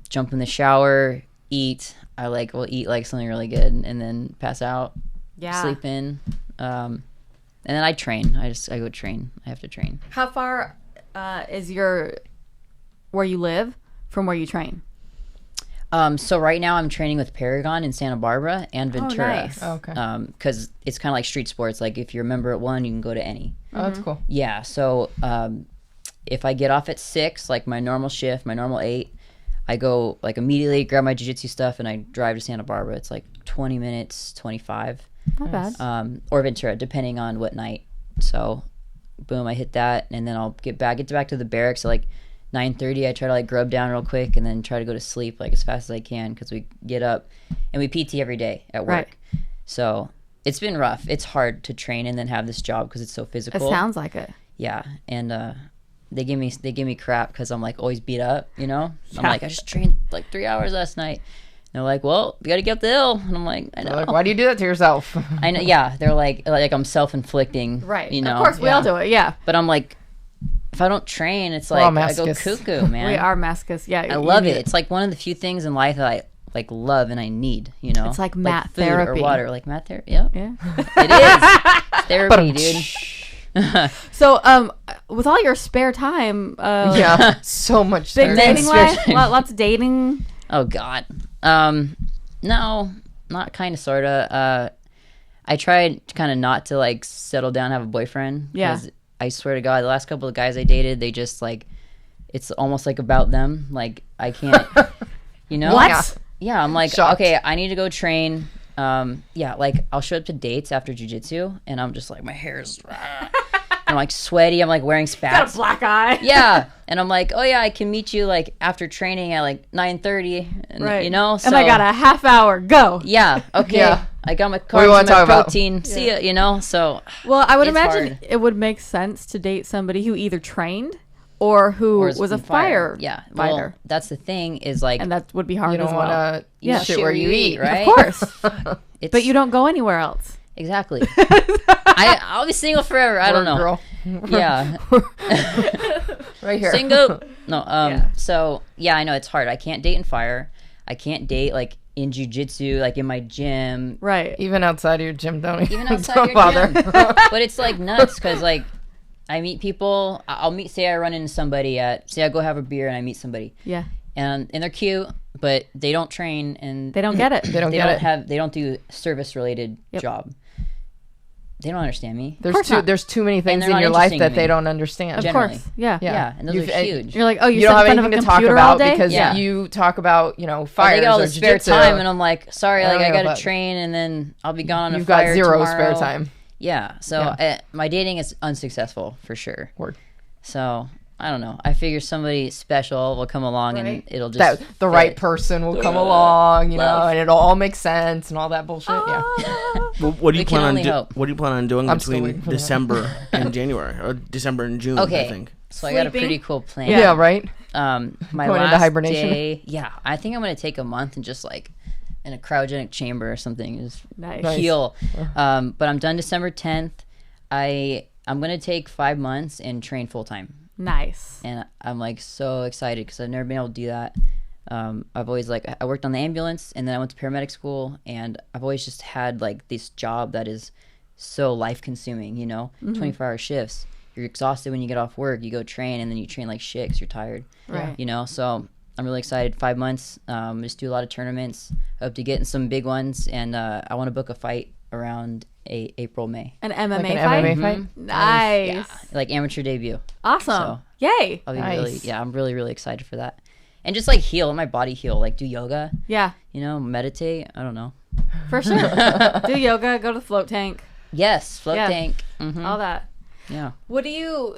Jump in the shower, eat. We'll eat like something really good, and then pass out. Yeah. Sleep in. And then I train. I go train. I have to train. How far is where you live from where you train? So right now I'm training with Paragon in Santa Barbara and Ventura. Oh, nice. Okay. Because it's kind of like street sports. Like if you're a member at one, you can go to any. Oh, that's cool. Yeah. So if I get off at 6, like my normal shift, my normal 8, I go like immediately grab my jiu-jitsu stuff and I drive to Santa Barbara. It's like 20 minutes, 25. Not bad. Or Ventura, depending on what night. So, boom, I hit that, and then I'll get back to the barracks at like 9:30. I try to like grub down real quick, and then try to go to sleep like as fast as I can because we get up and we PT every day at work. Right. So it's been rough. It's hard to train and then have this job because it's so physical. It sounds like it. Yeah, and they give me crap because I'm like always beat up. You know, I'm like I just trained like 3 hours last night. They're like, well, you got to get up the hill. And I'm like, I know. Like, why do you do that to yourself? I know. Yeah. They're like I'm self-inflicting. Right. You know? Of course, we all do it. Yeah. But I'm like, if I don't train, it's like I go cuckoo, man. We are masochists. Yeah. I love it. It's like one of the few things in life that I like love and I need, you know? It's like mat food therapy. Or water. Like mat therapy. Yep. Yeah. It is. It's therapy, dude. So, with all your spare time, yeah, so much big dating life, lots of dating. Oh God, no, not kind of, sorta. I tried kind of not to like settle down, and have a boyfriend. Yeah. I swear to God, the last couple of guys I dated, they just like, it's almost like about them. Like I can't, you know? What? Yeah, I'm like, Shocked. okay, I need to go train. Yeah, like I'll show up to dates after jiu-jitsu, and I'm just like, my hair's, I'm like sweaty. I'm like wearing spats. Got a black eye. Yeah, and I'm like, oh yeah, I can meet you like after training at like 9:30, right? You know, so, and I got a half hour. Go. Yeah. Okay. Yeah. I got my carbs and my protein. See ya. You know, so. Well, I would imagine it would make sense to date somebody who either trained or who was a fighter. Yeah. Well, that's the thing is like, and that would be hard you don't as well. Want to shit where you eat, right? Of course. But you don't go anywhere else. Exactly. I'll be single forever. I don't know. Girl. Yeah. Right here. Single. No. So yeah, I know it's hard. I can't date in fire. I can't date like in jiu-jitsu, like in my gym. Right. Even outside of your gym, don't outside bother. Gym. But it's like nuts because like I meet people. Say I run into somebody say I go have a beer and I meet somebody. Yeah. And they're cute, but they don't train and they don't get it. They don't do service related job. They don't understand me. There's too many things in your life that they don't understand. Of course. Yeah. And those are huge. You're like, oh, you don't have in front anything of a to talk computer about all day? because you talk about, fires they got all or the spare jiu-jitsu. time, and I'm like, sorry, like I got to train, and then I'll be gone on a fire You've got zero tomorrow. spare time. Yeah. So my dating is unsuccessful for sure. Word. So I don't know. I figure somebody special will come along and it'll just the right person will come along, and it'll all make sense and all that bullshit. Yeah. Well, what do you plan on doing between December and January, or December and June? Okay. I think. So I got a pretty cool plan. Yeah. Right. My going last into hibernation. day. Yeah. I think I'm gonna take a month and just like in a cryogenic chamber or something, just heal. But I'm done December 10th. I'm gonna take 5 months and train full time. Nice. And I'm like so excited because I've never been able to do that. I've always I worked on the ambulance and then I went to paramedic school, and I've always just had like this job that is so life consuming, 24-hour shifts. You're exhausted when you get off work, you go train, and then you train like shit 'cause you're tired. Right. So I'm really excited. 5 months, just do a lot of tournaments, hope to get in some big ones, and I want to book a fight around April, May. An MMA like fight? MMA fight? Nice. Yeah, like amateur debut. Awesome. So Yay. I'll be I'm really, really excited for that. And just like heal, let my body heal, like do yoga. Yeah. Meditate. I don't know. For sure. Do yoga, go to the float tank. Yes, float tank. Mm-hmm. All that. Yeah. What do you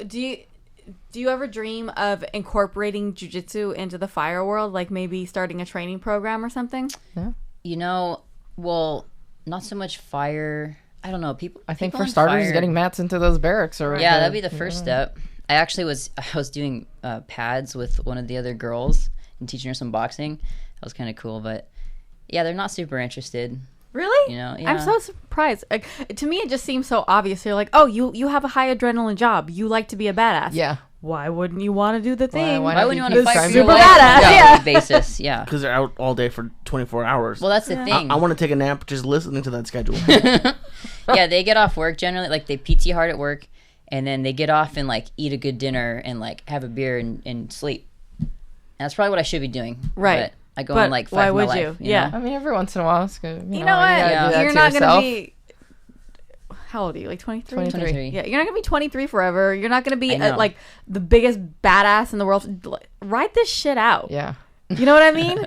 ever dream of incorporating jiu-jitsu into the fire world, like maybe starting a training program or something? Yeah. Well, not so much fire. I don't know. I think for starters, getting mats into those barracks that'd be the first step. I was doing pads with one of the other girls and teaching her some boxing. That was kind of cool, but yeah, they're not super interested. Really? Yeah. I'm so surprised. Like, to me, it just seems so obvious. You're like, oh, you have a high adrenaline job. You like to be a badass. Yeah. Why wouldn't you want to do the thing? Why wouldn't you want to fight for your super life badass? on a daily basis? Yeah. Because they're out all day for 24 hours. Well, that's the thing. I want to take a nap just listening to that schedule. Yeah, they get off work generally. Like, they PT hard at work, and then they get off and, like, eat a good dinner and, like, have a beer and sleep. And that's probably what I should be doing. Right. But I go and, like, why would my you? life, Yeah. know? I mean, every once in a while, it's good. You know what? You're not going to be... How old are you? Like 23? 23. Yeah, you're not going to be 23 forever. You're not going to be, like, the biggest badass in the world. Ride this shit out. Yeah. You know what I mean?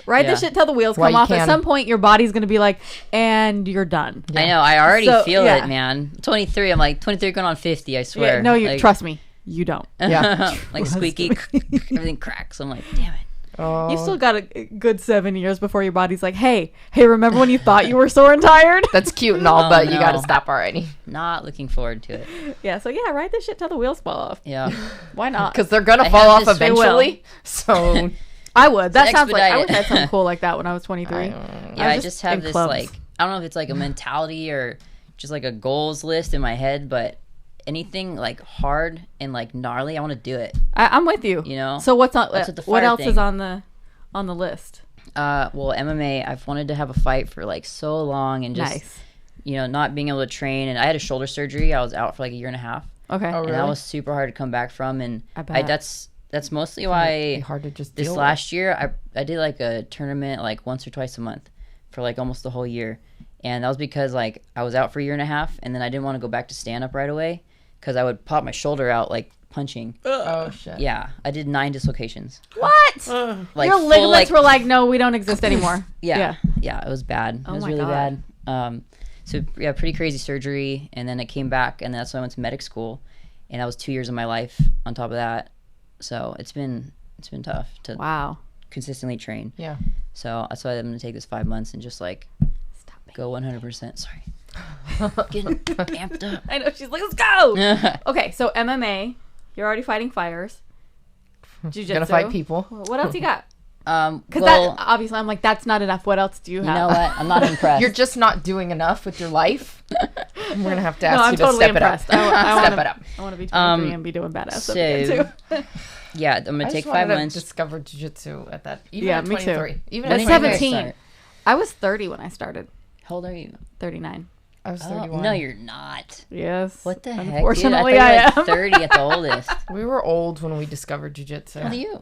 Ride this shit till the wheels come off. At some point, your body's going to be like, and you're done. Yeah. I know. I already feel it, man. 23. I'm like 23 going on 50, I swear. Yeah, no, you trust me. You don't. Yeah. Like squeaky. Everything cracks. I'm like, damn it. Oh. You still got a good 7 years before your body's like, hey, remember when you thought you were sore and tired? That's cute and all, but you got to stop already. Not looking forward to it. Yeah, so ride this shit till the wheels fall off. Yeah. Why not? Because they're going to fall off eventually. So I would. That sounds like I would have had something cool like that when I was 23. I just have this, like, I don't know if it's like a mentality or just like a goals list in my head, but anything like hard and like gnarly, I want to do it. I'm with you. You know. So what else is on the list? Well, MMA. I've wanted to have a fight for like so long, and just not being able to train. And I had a shoulder surgery. I was out for like a year and a half. Okay. And that was super hard to come back from. And that's mostly why hard to just this last year I did like a tournament like once or twice a month for like almost the whole year. And that was because like I was out for a year and a half, and then I didn't want to go back to stand up right away because I would pop my shoulder out like punching. Oh shit. Yeah, I did 9 dislocations. What? Like your ligaments were like, no, we don't exist anymore. Yeah, it was bad. It was really bad. So yeah, pretty crazy surgery, and then it came back, and that's when I went to medic school, and that was 2 years of my life on top of that. So it's been tough to consistently train. Yeah. So that's why I'm gonna take this 5 months and just like go 100%. Sorry. Getting amped up. I know, she's like, let's go. Okay, so MMA, you're already fighting fires. Jiu-jitsu. Gonna fight people. What else you got? Because that obviously, I'm like, that's not enough. What else do you have? You know what? I'm not impressed. You're just not doing enough with your life. We're gonna have to ask you totally to step impressed. it up. Step it up. I want to be 23 and be doing badass stuff again too. Yeah, I'm gonna take 5 months. I discovered jiu-jitsu at that. Even yeah, at me 23. too. Even at 17. I was 30 when I started. How old are you? 39. I was 31. No, you're not. Yes. What the heck, dude? Unfortunately, I am. Like 30 at the oldest. We were old when we discovered jiu-jitsu. How old are you?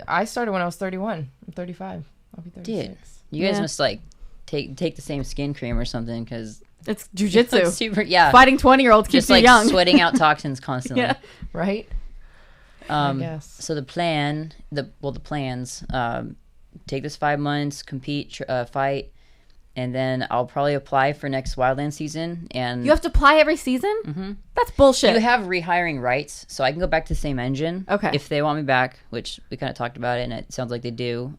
I started when I was 31. I'm 35. I'll be 36. Dude, you guys must like take the same skin cream or something because it's jiu-jitsu. Super, Fighting 20-year-olds keeps just like you young. sweating out toxins constantly. Yeah. Right. I guess. So the plans, take this 5 months, compete, fight, and then I'll probably apply for next Wildland season. And you have to apply every season? Mm-hmm. That's bullshit. You have rehiring rights, so I can go back to the same engine. Okay. If they want me back, which we kind of talked about it, and it sounds like they do.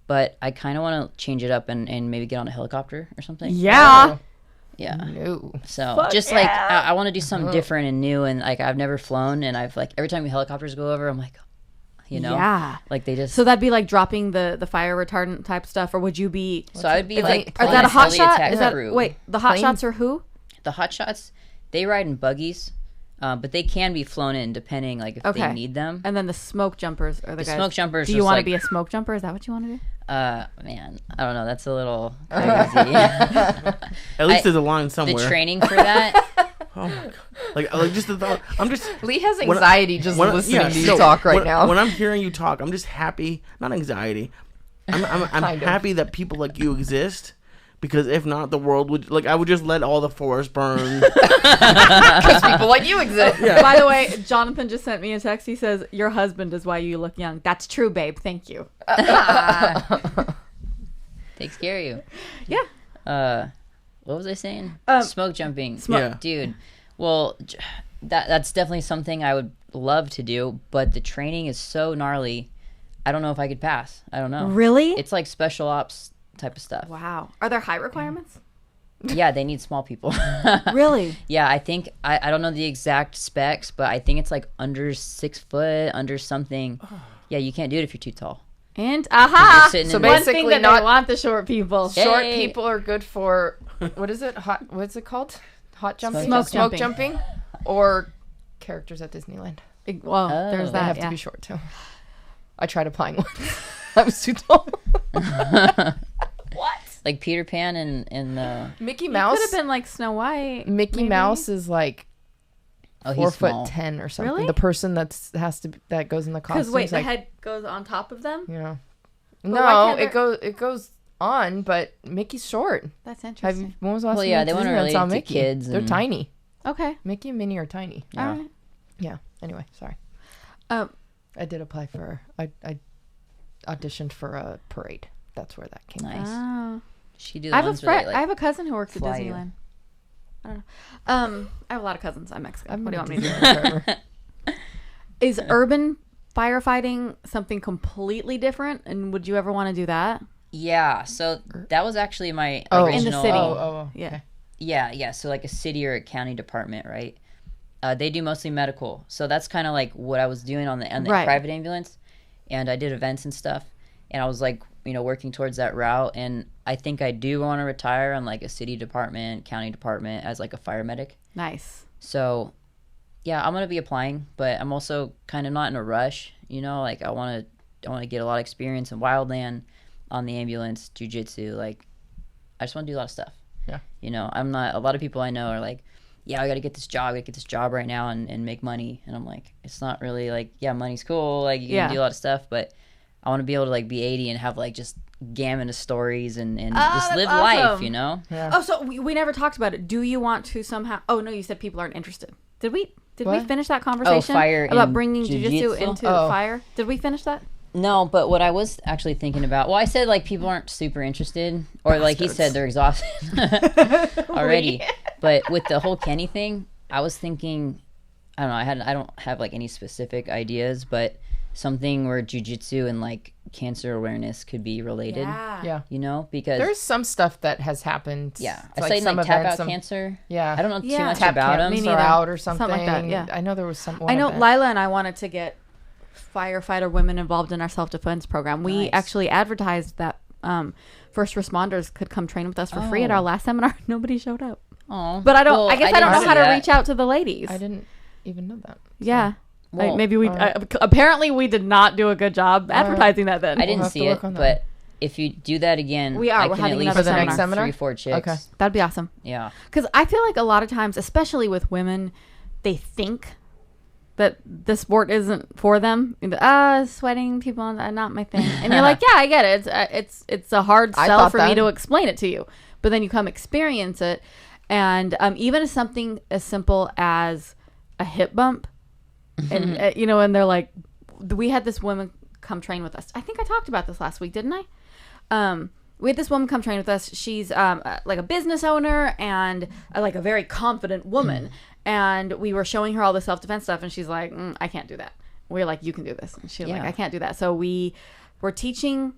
But I kind of want to change it up and maybe get on a helicopter or something. Yeah. Oh. Yeah. No. So Fuck just yeah. like I want to do something different and new, and like I've never flown, and I've like every time helicopters go over, I'm like, yeah, like they just. So that'd be like dropping the fire retardant type stuff, or would you be? So I would be like. Is that a hot shot? Is that crew. wait? The hot shots are who? The hot shots, they ride in buggies, but they can be flown in depending like if they need them. And then the smoke jumpers are the guys. Smoke jumpers. Do you want to be a smoke jumper? Is that what you want to do? Man, I don't know. That's a little crazy. At least there's a line somewhere. The training for that. Oh my god! Like just the thought. I'm just. Lee has anxiety listening to you talk now. When I'm hearing you talk, I'm just happy. Not anxiety. I'm happy that people like you exist. Because if not, the world would I would just let all the forest burn. Because people like you exist. Yeah. By the way, Jonathan just sent me a text. He says, "Your husband is why you look young." That's true, babe. Thank you. Takes care of you. Yeah. What was I saying? Smoke jumping. Yeah. Dude. Well, that's definitely something I would love to do, but the training is so gnarly. I don't know if I could pass. I don't know. Really? It's like special ops type of stuff. Wow. Are there height requirements? Yeah, they need small people. Really? Yeah, I think I don't know the exact specs, but I think it's like under 6 foot, under something. Yeah, you can't do it if you're too tall. And aha! So one thing that they want the short people. Short people are good for what is it? What's it called? Hot jumping? Smoke jumping? Or characters at Disneyland. Well, there's that. They have to be short too. I tried applying once. I was too tall. What? Like Peter Pan and the Mickey Mouse. Could have been like Snow White. Mickey Mouse is like 4'10" or something. Really? The person that goes in the costume. Because wait, the head goes on top of them. Yeah. But No, it goes on, but Mickey's short. That's interesting. When was the last time they want to relate to kids. They're tiny. Okay. Mickey and Minnie are tiny. Yeah. All right. Yeah. Anyway, sorry. I did apply for. I auditioned for a parade. That's where that came from. Nice. Oh. She do. I have a cousin who works at Disneyland. I don't know. I have a lot of cousins. I'm Mexican. What do you want me to do? Is urban firefighting something completely different? And would you ever want to do that? Yeah. So that was actually my original. In the city. Yeah. Okay. Yeah. So like a city or a county department, right? They do mostly medical. So that's kind of like what I was doing on the private ambulance. And I did events and stuff. And I was like, working towards that route. And I think I do want to retire on like a city department, county department as like a fire medic. Nice. So yeah, I'm going to be applying, but I'm also kind of not in a rush. Like I want to get a lot of experience in wildland, on the ambulance, jiu-jitsu. Like I just want to do a lot of stuff. Yeah. I'm not, a lot of people I know are like, yeah, I got to get this job right now and make money. And I'm like, it's not really like, yeah, money's cool. Like you can do a lot of stuff, but I want to be able to like be 80 and have like just gamut of stories and just live life, Yeah. Oh, so we never talked about it. Do you want to somehow? Oh no, you said people aren't interested. Did we finish that conversation fire about bringing jiu-jitsu jiu-jitsu? into the fire? Did we finish that? No, but what I was actually thinking about, I said like people aren't super interested, or like he said they're exhausted already. But with the whole Kenny thing, I was thinking, I don't know, I don't have like any specific ideas, but something where jiu-jitsu and like cancer awareness could be related. Yeah. Because there's some stuff that has happened. Yeah. I say like tap out cancer. Yeah. I don't know too much about them. Tap out or something. Something like that, yeah. I know there was some. I know Lila and I wanted to get firefighter women involved in our self-defense program. We actually advertised that first responders could come train with us for free at our last seminar. Nobody showed up. Oh. But I guess I don't know how to reach out to the ladies. I didn't even know that. Yeah. Well, maybe we apparently we did not do a good job advertising that then. I didn't see it, but if you do that again, we're having at least another the next seminar. 3-4 chicks. Okay, that'd be awesome. Yeah, because I feel like a lot of times, especially with women, they think that the sport isn't for them. Sweating people, not my thing. And you're like, yeah, I get it. It's a hard sell for me to explain it to you. But then you come experience it, and even as something as simple as a hip bump. And and they're like, we had this woman come train with us. I think I talked about this last week, didn't I? We had this woman come train with us. She's like a business owner and like a very confident woman. And we were showing her all the self-defense stuff, and she's like, I can't do that. We were like, you can do this. And she's like, I can't do that. So we were teaching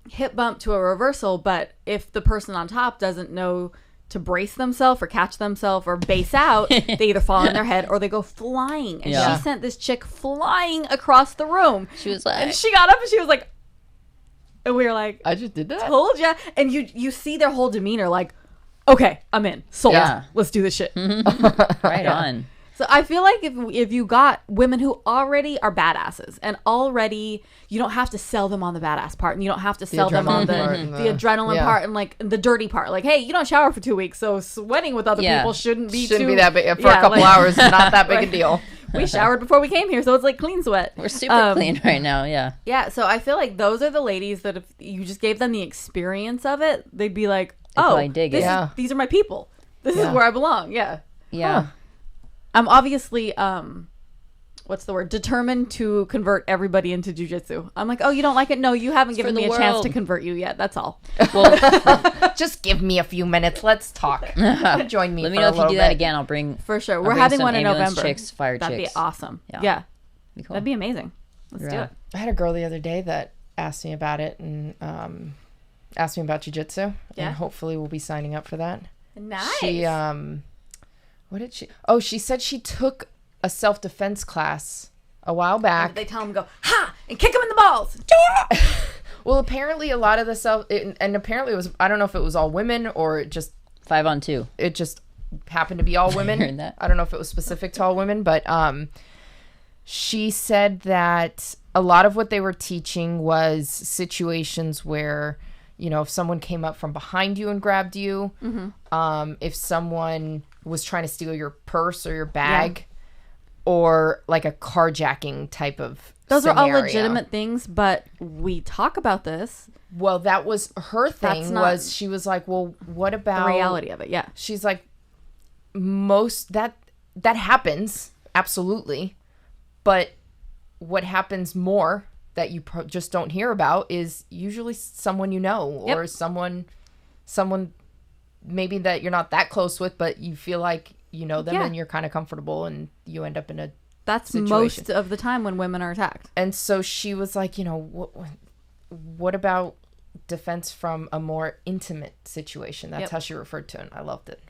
hip bump to a reversal, but if the person on top doesn't know to brace themselves or catch themselves or base out, they either fall on their head or they go flying. And she sent this chick flying across the room. She was like, and she got up and she was like, and we were like, I just did that. Told ya. And you see their whole demeanor, like, okay, I'm in. Sold. Yeah. Let's do this shit. Right on. So I feel like if you got women who already are badasses and already, you don't have to sell them on the badass part, and you don't have to sell them on the adrenaline part and like the dirty part. Like, hey, you don't shower for 2 weeks, so sweating with other people shouldn't be that big for a couple hours. Not that big a deal. We showered before we came here, so it's like clean sweat. We're super clean right now. Yeah. Yeah. So I feel like those are the ladies that if you just gave them the experience of it, they'd be like, these are my people. This is where I belong. Yeah. Yeah. I'm obviously, what's the word? Determined to convert everybody into jiu-jitsu. I'm like, oh, you don't like it? No, you haven't given me a chance to convert you yet. That's all. Well, just give me a few minutes. Let's talk. Join me. Let me know if you do that again. I'll bring for sure. We're having one in November. That'd be awesome. Yeah. Be cool. That'd be amazing. Let's do it. I had a girl the other day that asked me about it and asked me about jiu-jitsu. Yeah. And hopefully we'll be signing up for that. Nice. She what did she? Oh, she said she took a self-defense class a while back. They tell them go, ha, and kick them in the balls. Well, apparently a lot of the and apparently it was, I don't know if it was all women or it just 5-on-2. It just happened to be all women. Heard that. I don't know if it was specific to all women, but she said that a lot of what they were teaching was situations where if someone came up from behind you and grabbed you, if someone was trying to steal your purse or your bag, or like a carjacking type of Those scenario. are all legitimate things, but we talk about this. Well, that was her thing. She was like, well, what about the reality of it? Yeah. She's like, that happens, absolutely. But what happens more that you just don't hear about is usually someone or someone maybe that you're not that close with, but you feel like you know them and you're kind of comfortable, and you end up in a situation. Most of the time when women are attacked. And so she was like, what about defense from a more intimate situation? That's how she referred to it. And I loved it.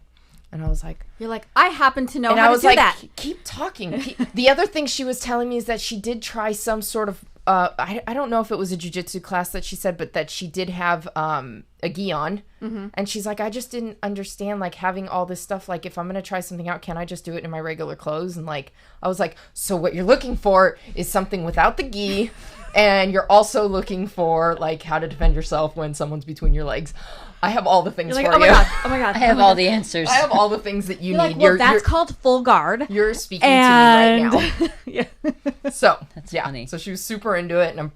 And I was like... You're like, I happen to know and how I was to do that. Keep talking. The other thing she was telling me is that she did try some sort of... I don't know if it was a jiu-jitsu class that she said, but that she did have a gi on. Mm-hmm. And she's like, I just didn't understand, like, having all this stuff. Like, if I'm going to try something out, can I just do it in my regular clothes? And, like, I was like, so what you're looking for is something without the gi... And you're also looking for, like, how to defend yourself when someone's between your legs. I have all the things for you. Oh my God. I have all the answers. I have all the things that you need. Well, that's called full guard. You're speaking to me right now. Yeah. So, that's funny. So she was super into it, and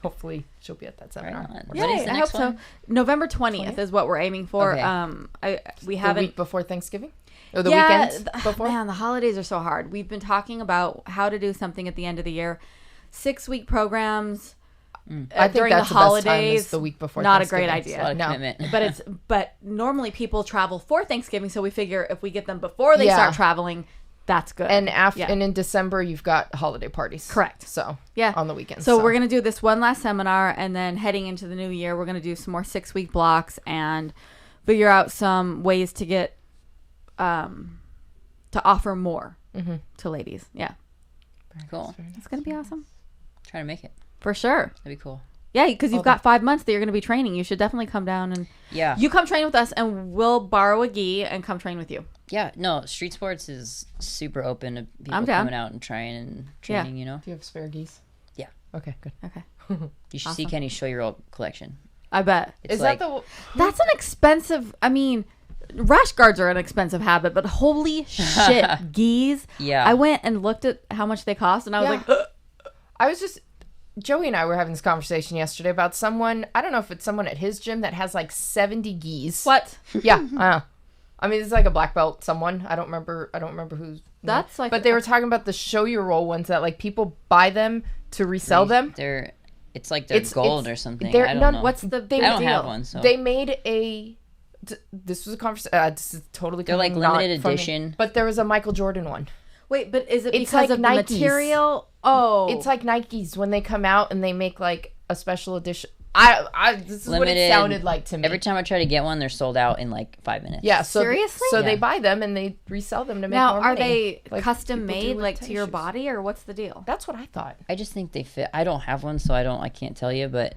hopefully she'll be at that seminar. Right I hope so. November 20th is what we're aiming for. Okay. We haven't... The week before Thanksgiving? Or the weekend before? Man, the holidays are so hard. We've been talking about how to do something at the end of the year. 6-week programs I think during that's the holidays. Best time, the week before not a Thanksgiving. great idea. No, but normally people travel for Thanksgiving, so we figure if we get them before they start traveling, that's good. And and in December you've got holiday parties. Correct. So on the weekends. So we're gonna do this one last seminar, and then heading into the new year, we're gonna do some more 6-week blocks and figure out some ways to get to offer more to ladies. Yeah. Very cool. It's gonna be awesome. Try to make it. For sure. That'd be cool. Yeah, because you've got 5 months that you're going to be training. You should definitely come down and... Yeah. You come train with us, and we'll borrow a gi and come train with you. Yeah. No, street sports is super open to people coming out and trying and training, Do you have spare gis? Yeah. Okay, good. Okay. You should see Kenny show your old collection. I bet. Is like, that That's an expensive... I mean... Rash guards are an expensive habit, but holy shit, gis. Yeah. I went and looked at how much they cost, and I was like... I was just... Joey and I were having this conversation yesterday about someone, I don't know if it's someone at his gym that has like 70 gis. What? Yeah. I mean, it's like a black belt someone. I don't remember who's... That's like... But they were talking about the show your roll ones that like people buy them to resell them. It's like they're gold or something. I don't know. What's the big I don't deal? have one, so... They made a... This was a conversation... this is totally... They're like limited edition. But there was a Michael Jordan one. Wait, but is it It's because like of the Nikes. material? Oh. It's like Nikes when they come out and they make like a special edition. This is what it sounded like to me. Every time I try to get one, they're sold out in like 5 minutes. Yeah. So, seriously? So they buy them and they resell them to make now, more money. Are they like custom made like to your shoes. body, or what's the deal? That's what I thought. I just think they fit. I don't have one, so I can't tell you, but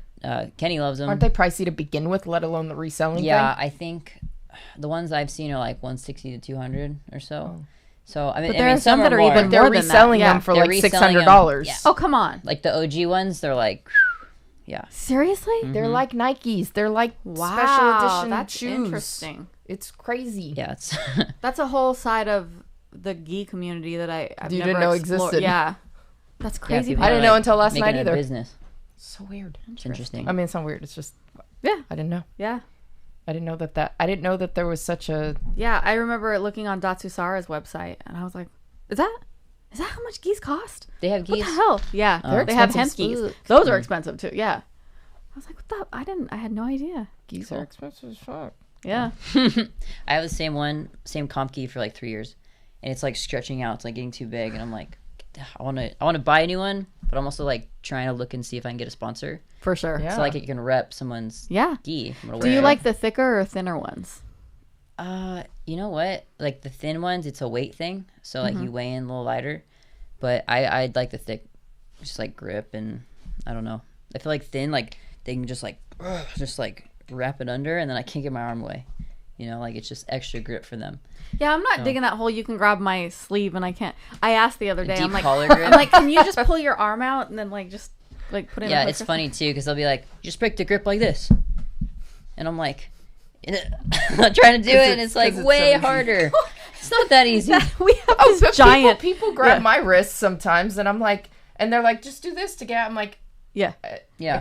Kenny loves them. Aren't they pricey to begin with, let alone the reselling thing? I think the ones I've seen are like 160 to 200 or so. Oh. So I mean, but there are some that are more. even They're more than reselling that. them for like $600. Yeah. Oh, come on! Like the OG ones, they're like, yeah. Seriously? Mm-hmm. They're like Nikes. They're like special edition that's shoes. Interesting. It's crazy. Yeah, it's that's a whole side of the gi community that I've you never didn't know explored. existed. Yeah, that's crazy. Yeah, I didn't know until last night either. Business. So weird. It's interesting. I mean, it's not weird. It's just I didn't know. Yeah. I didn't know I didn't know that there was such a... Yeah, I remember looking on Datsusara's website, and I was like, is that how much gis cost? They have gis? What the hell? Yeah, they have hemp gis. Those are expensive, too. Yeah. I was like, what the... I had no idea. Gis are expensive as fuck. Yeah. I have the same comp gi for like 3 years, and it's like stretching out. It's like getting too big, and I'm like, I want to buy a new one, but I'm also like trying to look and see if I can get a sponsor. For sure. Yeah. So like you can rep someone's gi. Do you like the thicker or thinner ones? You know what? Like the thin ones, it's a weight thing. So like you weigh in a little lighter. But I'd like the thick, just like grip, and I don't know. I feel like thin, like they can just like wrap it under, and then I can't get my arm away. You know, like it's just extra grip for them. Yeah, I'm not digging that hole. You can grab my sleeve, and I can't. I asked the other day. Deep I'm like, collar grip. I'm like, can you just pull your arm out and then like just like put it? Yeah, it's funny too because they'll be like, just break the grip like this. And I'm like, I'm trying to do it, and it's like way so harder. It's not that easy. We have this giant. People grab my wrists sometimes, and I'm like, and they're like, just do this to get. I'm like, yeah.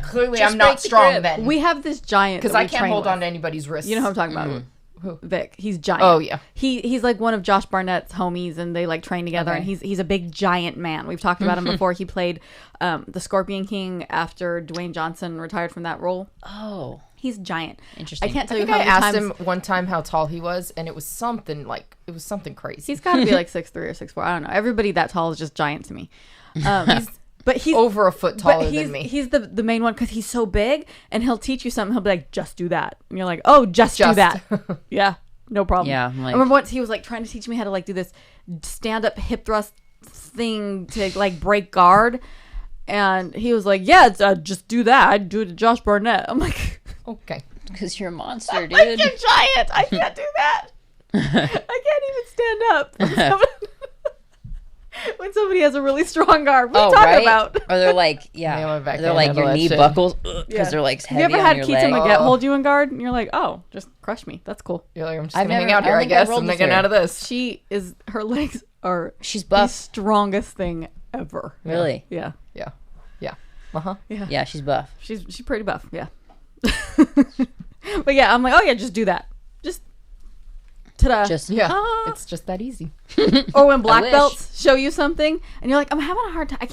Clearly, I'm not strong then. We have this giant because I can't hold on to anybody's wrist. You know who I'm talking about? Who? Vic. He's giant. Oh yeah. He's like one of Josh Barnett's homies, and they like train together. And he's a big giant man. We've talked about him before. He played the Scorpion King after Dwayne Johnson retired from that role. Oh, he's giant. Interesting. I can't tell you how I many asked times... him one time how tall he was, and it was something crazy. He's got to be like 6'3" or 6'4". I don't know. Everybody that tall is just giant to me. But he's over a foot taller than me. He's the main one because he's so big, and he'll teach you something. He'll be like, just do that. And you're like, oh, just do that. Yeah, no problem. Yeah. I remember once he was like trying to teach me how to like do this stand-up hip thrust thing to like break guard. And he was like, yeah, just do that. I'd do it to Josh Barnett. I'm like, okay. Because you're a monster, dude. I'm giant. I can't do that. I can't even stand up. When somebody has a really strong arm, what are you talking about? Or they're like, they're like your knee buckles because they're like heavy on your leg. You ever had Keita Maggette hold you in guard, and you're like, oh, just crush me. That's cool. You're like, I'm just gonna hang out here, I guess. I'm not getting out of this. Her legs are she's buff. The strongest thing ever. Really? Yeah. Uh-huh. Yeah, she's buff. She's pretty buff. Yeah. But yeah, I'm like, oh yeah, just do that. Just ta-da. It's just that easy. Or when black belts show you something and you're like, I'm having a hard time. I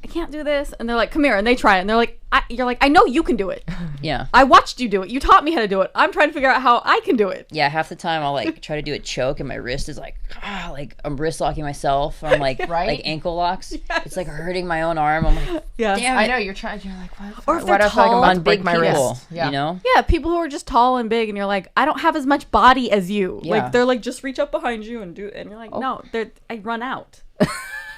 can't do this. And they're like, come here. And they try it. And they're like, you're like, I know you can do it. Yeah. I watched you do it. You taught me how to do it. I'm trying to figure out how I can do it. Yeah. Half the time I'll like try to do a choke and my wrist is like I'm wrist locking myself. I'm like, like ankle locks. Yes. It's like hurting my own arm. I'm like, damn it. I know you're trying. You're like, what? Or if they're tall, I'm about to break my wrist. Yeah. You know? Yeah. People who are just tall and big and you're like, I don't have as much body as you. Yeah. Like they're like, just reach up behind you and do it. And you're like, no, I run out.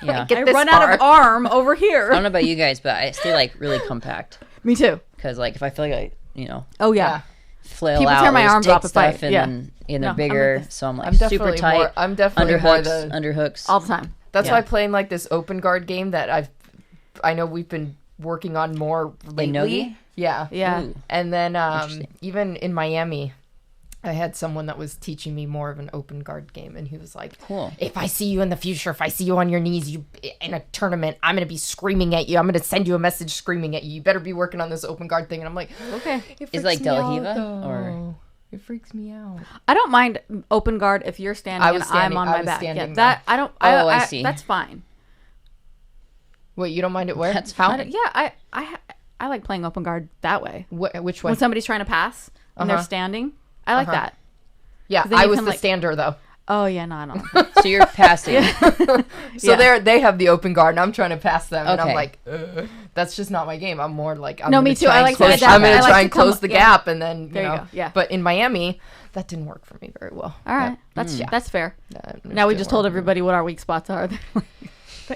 Yeah. I run out of arm over here. I don't know about you guys, but I stay like really compact. Me too. Because like if I feel like oh yeah, flail people out, tear my arms off stuff, and they're bigger. So I'm super tight. I'm definitely underhooks all the time. That's why playing like this open guard game that I know we've been working on more lately. Nogi? Yeah. Ooh. And then even in Miami, I had someone that was teaching me more of an open guard game, and he was like, cool. If I see you in the future, if I see you on your knees in a tournament, I'm going to be screaming at you. I'm going to send you a message screaming at you. You better be working on this open guard thing. And I'm like, okay. Is it like Delahiva? Or it freaks me out. I don't mind open guard if you're standing and I'm on my back. Yeah, that I don't. I see. That's fine. Wait, you don't mind it where? That's how? Yeah, I like playing open guard that way. Which way? When somebody's trying to pass and they're standing. I like that. Yeah, I was the stander though. Oh yeah, no, I don't. So you're passing. So they have the open guard, and I'm trying to pass them, and I'm like, that's just not my game. I'm more like, me too. I like to I'm going to try and close the gap, and then there you go. Yeah. But in Miami, that didn't work for me very well. All right, that's fair. Now we just told everybody what our weak spots are.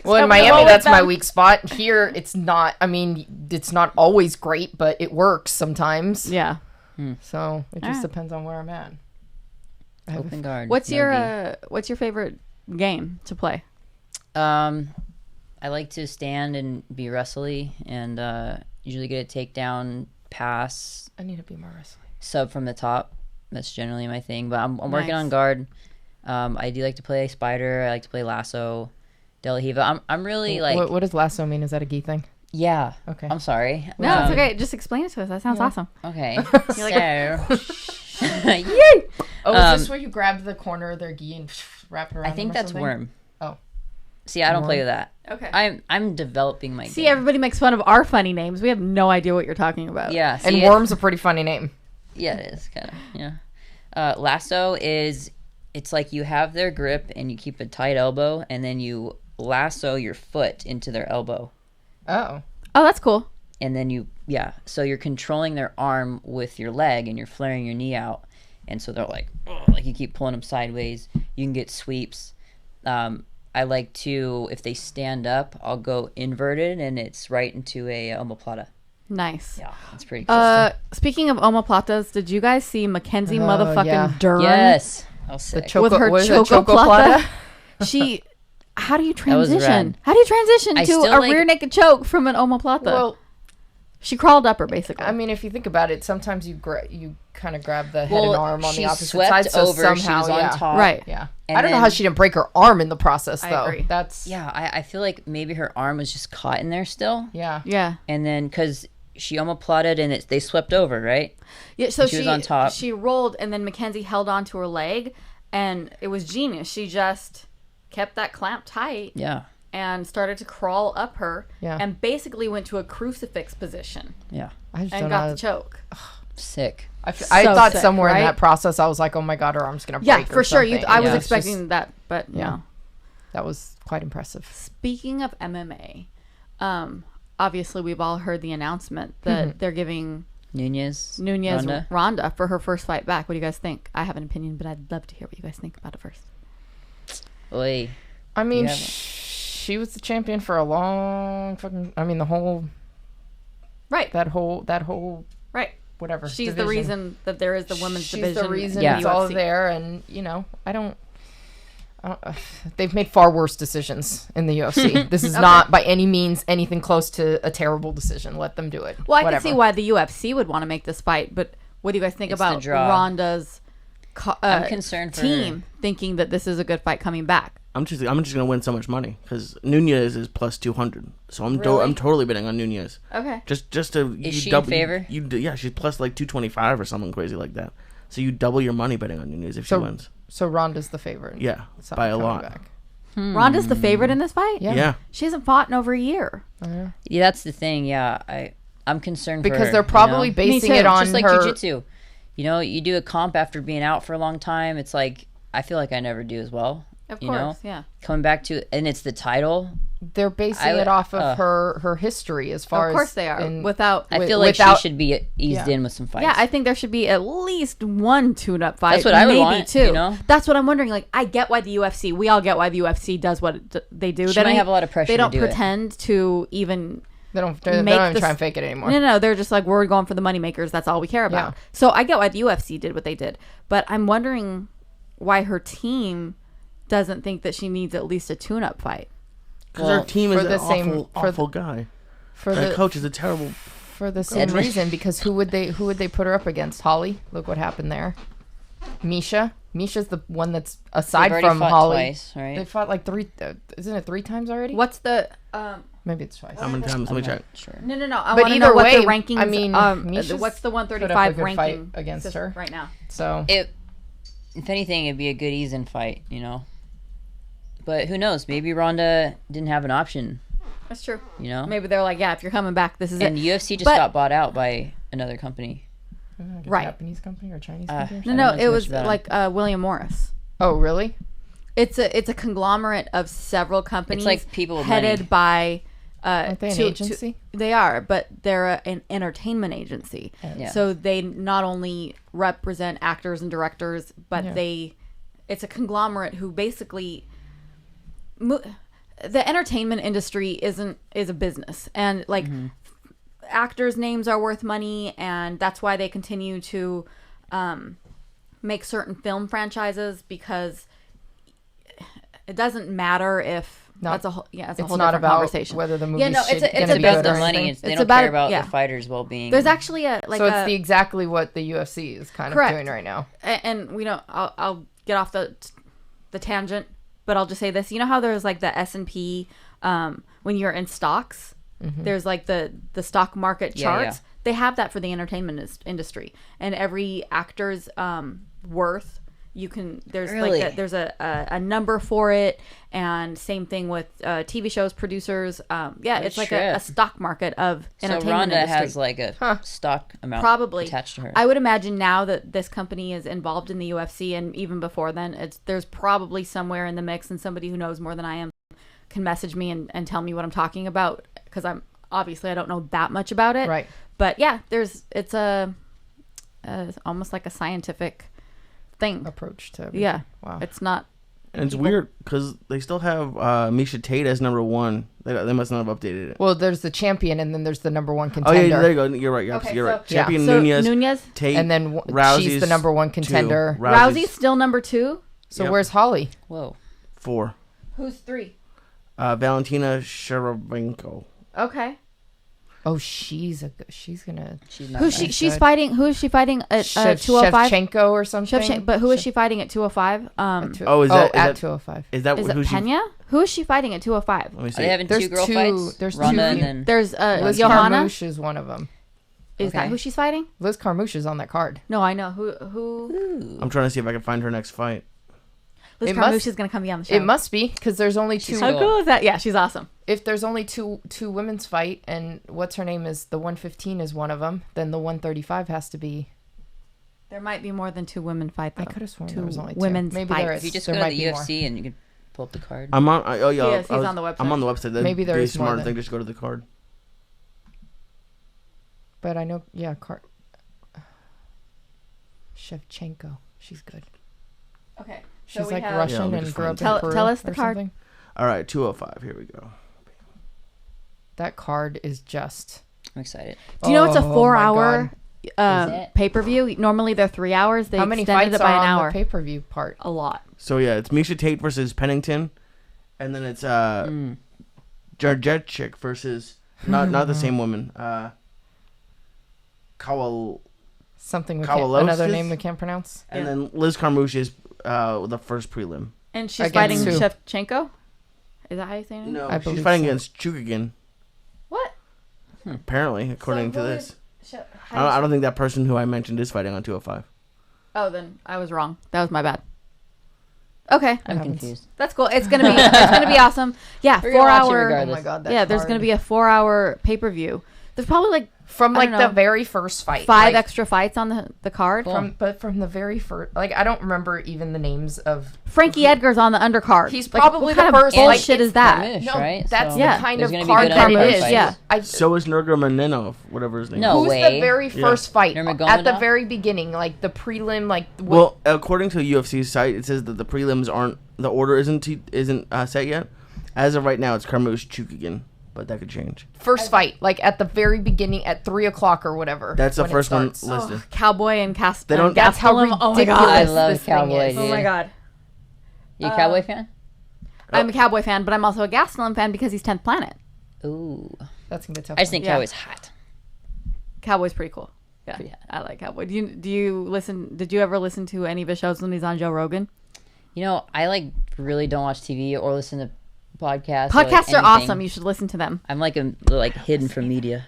Well, in Miami, that's my weak spot. Here, it's not. I mean, it's not always great, but it works sometimes. Yeah. So it just depends on where I'm at. Open guard. What's your favorite game to play? I like to stand and be wrestly, and usually get a takedown, pass. I need to be more wrestly. Sub from the top. That's generally my thing. But I'm working on guard. I do like to play spider. I like to play lasso, Delahiva. I'm really like. What does lasso mean? Is that a gi thing? Yeah. Okay. I'm sorry. No, it's okay. Just explain it to us. That sounds awesome. Okay. You're Yay! Is this where you grab the corner of their gi and wrap it around? I think that's worm. Oh. See, I don't play with that. Okay. I'm developing my game. Everybody makes fun of our funny names. We have no idea what you're talking about. Yeah. And worm's a pretty funny name. Yeah, it is kind of. Yeah. Lasso is, it's like you have their grip and you keep a tight elbow, and then you lasso your foot into their elbow. Oh, that's cool. And then so you're controlling their arm with your leg, and you're flaring your knee out, and so they're like you keep pulling them sideways. You can get sweeps. I like to, if they stand up, I'll go inverted, and it's right into a omoplata. Nice. Yeah, that's pretty cool. Speaking of omoplatas, did you guys see Mackenzie motherfucking Dern? Yes. I'll say. With her chocoplata. How do you transition? How do you transition to a rear naked choke from an omoplata? Well, She crawled up her, basically. I mean, if you think about it, sometimes you kind of grab the head and arm on the opposite side, so somehow she was on top. Right. Yeah. I don't know how she didn't break her arm in the process, though. I agree. I feel like maybe her arm was just caught in there still. Yeah. Yeah. And then, because she omoplated and they swept over, right? Yeah, so she was on top. She rolled, and then Mackenzie held onto her leg, and it was genius. She just kept that clamp tight. Yeah. And started to crawl up her. Yeah. And basically went to a crucifix position. Yeah. And got the choke. Sick. I thought sick, somewhere in that process, I was like, oh my God, her arm's going to break. Yeah, for sure. I was expecting that, but no. That was quite impressive. Speaking of MMA, obviously we've all heard the announcement that they're giving Nunez Ronda for her first fight back. What do you guys think? I have an opinion, but I'd love to hear what you guys think about it first. Oy. I mean, she was the champion for a long fucking... I mean, the whole... Right. That whole... Right. Whatever. She's division. The reason that there is the women's division. She's the reason it's all there, and, I don't... they've made far worse decisions in the UFC. This is not by any means anything close to a terrible decision. Let them do it. Well, I can see why the UFC would want to make this fight, but what do you guys think about Ronda's I'm concerned for team thinking that this is a good fight coming back? I'm just gonna win so much money because Nunez is plus 200, so I'm totally betting on Nunez. Okay. Just to is she in favor? Yeah, she's plus like 225 or something crazy like that. So you double your money betting on Nunez if she wins. So Ronda's the favorite. Yeah, by a lot. Back. Ronda's the favorite in this fight. Yeah. She hasn't fought in over a year. Yeah, that's the thing. Yeah, I'm concerned because for her, they're probably basing it on just like her... jiu-jitsu. You do a comp after being out for a long time. It's like I feel like I never do as well. Of course, yeah. Coming back to and it's the title. They're basing it off of her history as far as... Of course they are. I feel like she should be eased in with some fights. Yeah, I think there should be at least one tune-up fight. That's what I would want, maybe two. That's what I'm wondering. Like, I get why the UFC... We all get why the UFC does what they do. They might have a lot of pressure They don't to do pretend to even... They don't even try and fake it anymore. No, they're just like, we're going for the moneymakers. That's all we care about. Yeah. So I get why the UFC did what they did. But I'm wondering why her team doesn't think that she needs at least a tune-up fight. Because her team is an awful guy. That coach is a terrible... For the same reason, because who would they put her up against? Holly? Look what happened there. Misha's the one that's aside from Holly. Twice, right? They fought like isn't it 3 times already? What's the... Maybe it's twice. How many times? Let me check. Sure. No. I want to know what the rankings... I mean, what's the 135 ranking against her right now? So if anything, it'd be a good ease-in fight, But who knows? Maybe Ronda didn't have an option. That's true. Maybe they're like, yeah, if you're coming back, this is it. And UFC just got bought out by another company. Right. Japanese company or Chinese company? No, it was like William Morris. Oh, really? It's a conglomerate of several companies. It's like people with headed money. by... Aren't they an agency? They are, but they're an entertainment agency. So they not only represent actors and directors, but it's a conglomerate who basically... The entertainment industry is a business, and like actors' names are worth money, and that's why they continue to make certain film franchises, because it doesn't matter if it's a whole different conversation. Whether the movie it's about the money. They don't care about the fighters' well-being. There's actually it's exactly what the UFC is kind of doing right now. And we don't. I'll get off the tangent. But I'll just say this. You know how there's like the S&P when you're in stocks? There's like the stock market charts. Yeah. They have that for the entertainment industry. And every actor's worth, there's there's a number for it. And same thing with TV shows, producers. It's like a stock market of entertainment so Ronda industry. has like a stock amount probably attached to her. I would imagine now that this company is involved in the UFC, and even before then, there's probably somewhere in the mix, and somebody who knows more than I am can message me and tell me what I'm talking about, because I don't know that much about it. Right. But yeah, it's almost like a scientific thing approach to everything. Yeah. Wow. It's not. And it's weird because they still have Miesha Tate as number 1. They must not have updated it. Well, there's the champion, and then there's the number 1 contender. Oh yeah, there you go. You're right. You're right. Champion Nunez, Tate, and then Rousey's she's the number 1 contender. Rousey's still number 2. So where's Holly? Whoa. 4. Who's 3? Valentina Sharavenko. Okay. Oh, she's gonna. She's fighting. Who is she fighting at 205? Shevchenko or something. But who is she fighting at 205? Is at 205? Is that Pena? Who is she fighting at 205? Are they having two girl fights? There's Ronda two. And then there's Liz Johanna. Carmouche is one of them. Is that who she's fighting? Liz Carmouche is on that card. No, I know who. I'm trying to see if I can find her next fight. Liz Carmouche is going to come be on the show. It must be because there's only two. How cool is that? Yeah, she's awesome. If there's only two women's fight, and what's her name is the 115 is one of them, then the 135 has to be. There might be more than two women fight. Though. I could have sworn there was only two. Women's Maybe fights. there is. If you just go to the UFC and you can pull up the card. I'm on. He's on the website. I'm on the website. Maybe there is smarter more thing. Just go to the card. But I know, Shevchenko. She's good. Okay. She's like Russian and grew up in Peru. Tell us the card. Something. All right, 205. Here we go. That card is just. I'm excited. Do you know it's a 4-hour pay-per-view? Normally they're 3 hours. They How many extended fights it by are an on hour. the pay-per-view part? A lot. So yeah, it's Miesha Tate versus Pennington, and then it's Jarjecic versus not the same woman. Something with Kowalowskis? another name we can't pronounce. And then Liz Carmouche is the first prelim. And she's Against fighting who? Shevchenko? Is that how you say it? No, I she's believe fighting so. against Chukagin. What? Apparently, according to this. I don't think that person who I mentioned is fighting on 205. Oh, then I was wrong. That was my bad. Okay. I'm confused. That's cool. It's gonna be awesome. Yeah, We're gonna watch it 4 hour. regardless. Oh my god, that There's card. gonna be a 4-hour pay-per-view. There's probably like from I like don't the know, very first fight. 5 like, extra fights on the card. Cool. from the very first, like I don't remember even the names of. Frankie Edgar's on the undercard. He's Like, probably what kind the of first. bullshit like, is that? Carmouche, No, right? that's So the kind there's of gonna be card good that it undercard is. fights. Yeah. So is Nurmagomedov, whatever his name No. is. Who's way. the very first fight Nurmagomedov? at the very beginning, like the prelim, like Well, according to the UFC's site, it says that the prelims aren't, the order isn't set yet. As of right now, it's Carmouche Chukagin, but that could change. first fight, like at the very beginning at 3:00 or whatever. That's the when it first one starts. listed. Cowboy and Cast. They don't- That's how Gastelum. Oh my ridiculous god. I love this thing Cowboy, is. dude. Oh my god. You a Cowboy fan? I'm a Cowboy fan, but I'm also a Gastelum fan because he's 10th Planet. Ooh. That's gonna be a tough. I just think Yeah. Cowboy's hot. Cowboy's pretty cool. Yeah, Yeah. I like Cowboy. Did you ever listen to any of his shows when he's on Joe Rogan? You know, I really don't watch TV or listen to podcasts. Podcasts or are awesome. You should listen to them. I'm like hidden from media.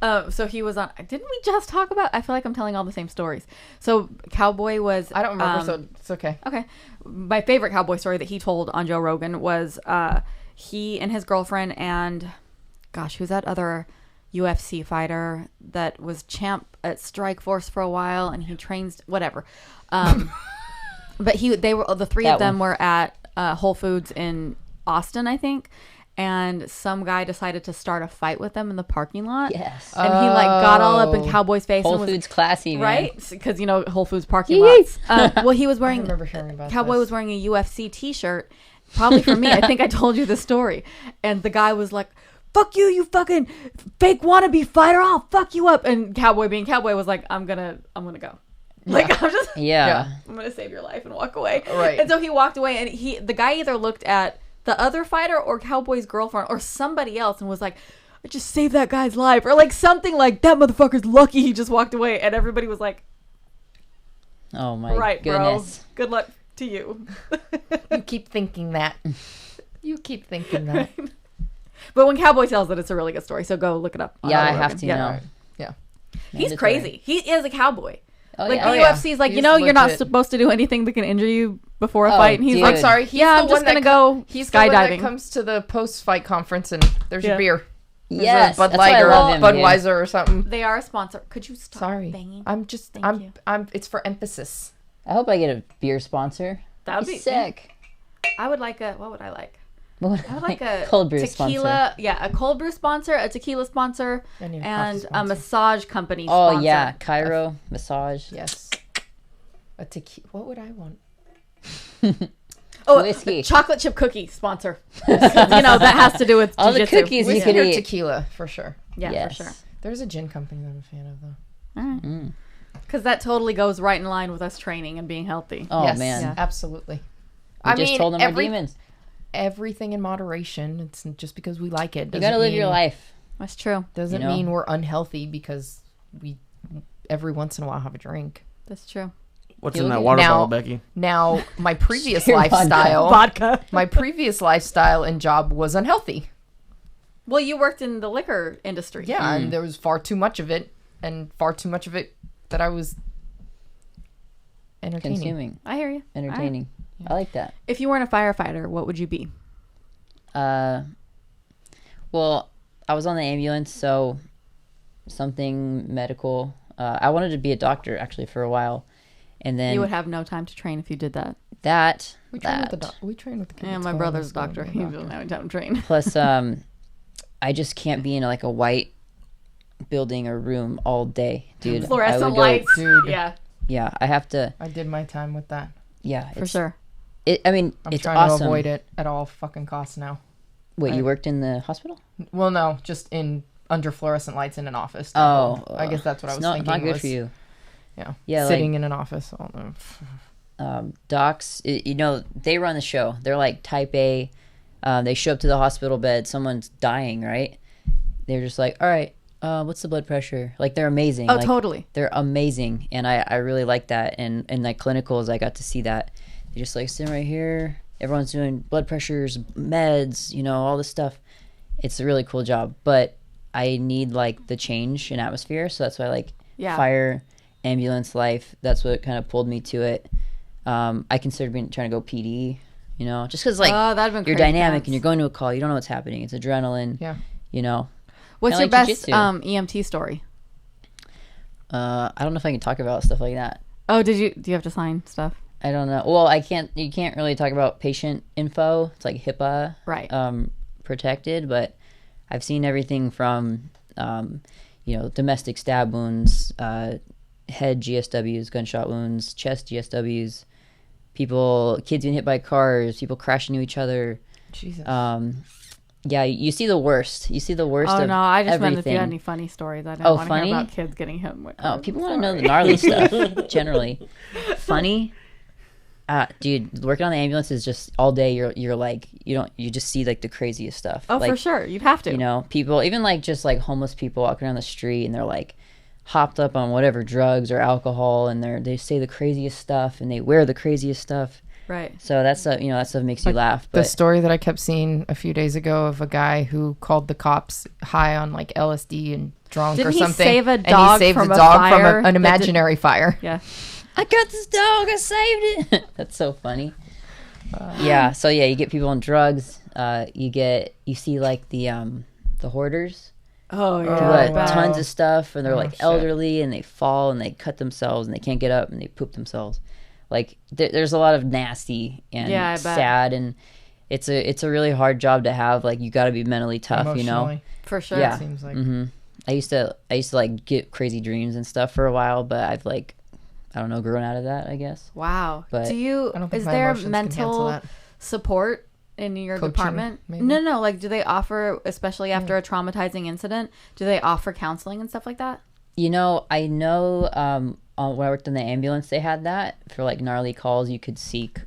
So he was on. Didn't we just talk about? I feel like I'm telling all the same stories. So Cowboy was. I don't remember, so it's okay. Okay. My favorite Cowboy story that he told on Joe Rogan was he and his girlfriend and, gosh, who's that other UFC fighter that was champ at Strikeforce for a while and he trains whatever. But the three of them were at Whole Foods in Austin, I think. And some guy decided to start a fight with them in the parking lot. Yes. And he got all up in Cowboy's face. Whole and was, Foods classy, man. right? Because Whole Foods parking lots. Well, he was I wearing. remember hearing about Cowboy this. was wearing a UFC T-shirt, probably for me. I think I told you the story. And the guy was like, "Fuck you, you fucking fake wannabe fighter! I'll fuck you up." And Cowboy, being Cowboy, was like, "I'm gonna go." Like I'm just. Yeah. I'm gonna save your life and walk away. Right. And so he walked away, and the guy either looked at the other fighter or Cowboy's girlfriend or somebody else and was like, "I just saved that guy's life," or like something like, "That motherfucker's lucky he just walked away." And everybody was like, Oh my "Right, goodness. bro. Good luck to you." You keep thinking that. You keep thinking that. But when Cowboy tells it, it's a really good story. So go look it up. Yeah, I Joe have Rogan. to Yeah. know. Yeah. He's Mandatory. crazy. He is a cowboy. Oh, Like yeah. the Oh, yeah. UFC is like, He's you're not legit. supposed to do anything that can injure you before a Oh, fight. And he's dude. like, I'm sorry. He's "Yeah, the I'm one just gonna that go He's the one that skydiving." comes to the post-fight conference and there's Yeah. your beer. There's Yes. a Bud That's why I Light or love him, dude. Budweiser or something. They are a sponsor. Could you stop Sorry. banging? I'm just. Thank you. I'm. It's for emphasis. I hope I get a beer sponsor. That would Be be sick. I would like a. What would I like? What I would like a cold brew tequila. sponsor. Yeah, a cold brew sponsor, a tequila sponsor, And your coffee and a sponsor. massage company. Oh sponsor. yeah, Cairo massage. Yes. A tequila. What would I want? Oh, Whiskey. a chocolate chip cookie sponsor. That has to do with All the jiu-jitsu. cookies you Whiskey could or eat. tequila for sure. Yeah, Yes. for sure. There's a gin company that I'm a fan of though. Mm. Because that totally goes right in line with us training and being healthy. Oh yes, man. Yeah. absolutely. We just told them we're demons. Everything in moderation. It's just because we like it. You gotta live your life. That's true. Doesn't mean we're unhealthy because we every once in a while have a drink. That's true. What's in that water bottle, Becky? Now, my previous lifestyle, my previous lifestyle and job was unhealthy. Well, you worked in the liquor industry. Yeah, and there was far too much of it, that I was entertaining. Consuming. I hear you. Entertaining. Right. I like that. If you weren't a firefighter, what would you be? Well, I was on the ambulance, so something medical. I wanted to be a doctor, actually, for a while. And then you would have no time to train if you did that. We train with the kids. Yeah, my brother's a doctor. He doesn't have time to train. Plus, I just can't be in like a white building or room all day, dude. Fluorescent lights, dude. Yeah, I have to. I did my time with that. Yeah, for sure. It's trying awesome. to avoid it at all fucking costs now. Wait, you worked in the hospital? Well, no, just under fluorescent lights in an office. Oh, I guess that's what I was thinking. Not good for you. Yeah, sitting in an office. Docs, they run the show. They're like type A. They show up to the hospital bed. Someone's dying, right? They're just like, all right, what's the blood pressure? Like, they're amazing. Oh, like, totally. They're amazing. And I really like that. And like clinicals, I got to see that. They just like sit right here. Everyone's doing blood pressures, meds, all this stuff. It's a really cool job. But I need like the change in atmosphere. So that's why I like fire, ambulance life. That's what kind of pulled me to it. I considered trying to go PD, just because like you're dynamic and you're going to a call. You don't know what's happening. It's adrenaline. Yeah. What's your best EMT story? I don't know if I can talk about stuff like that. Oh, do you have to sign stuff? I don't know. Well, you can't really talk about patient info. It's like HIPAA protected, but I've seen everything from domestic stab wounds, head GSWs, gunshot wounds, chest GSWs, kids being hit by cars, people crashing into each other. Jesus. Yeah, you see the worst. You see the worst. Oh, of no, I just everything. meant if you had any funny stories. I don't want to hear about kids getting hit with cars. Oh, people want to know the gnarly stuff, generally. Funny? Dude, working on the ambulance is just all day. You're like, you just see like the craziest stuff. Oh, like, for sure. You'd have to. People, even like just like homeless people walking around the street and they're like hopped up on whatever drugs or alcohol and they say the craziest stuff and they wear the craziest stuff. Right. So that stuff makes you laugh. But the story that I kept seeing a few days ago of a guy who called the cops high on like LSD and drunk or something. Save a dog from an imaginary fire. Yeah. I got this dog. I saved it. That's so funny. Yeah. So yeah, you get people on drugs. You see like the hoarders. Oh yeah. Tons of stuff, and they're like elderly, and they fall and they cut themselves, and they can't get up, and they poop themselves. Like there's a lot of nasty and sad, and it's a really hard job to have. Like you got to be mentally tough, For sure. Yeah. It seems like. Mm-hmm. I used to like get crazy dreams and stuff for a while, but I've like, I don't know, grown out of that, I guess. Wow. But is there mental support in your department? Maybe? No. Like, do they offer, especially after a traumatizing incident, do they offer counseling and stuff like that? I know when I worked in the ambulance, they had that for like gnarly calls. You could seek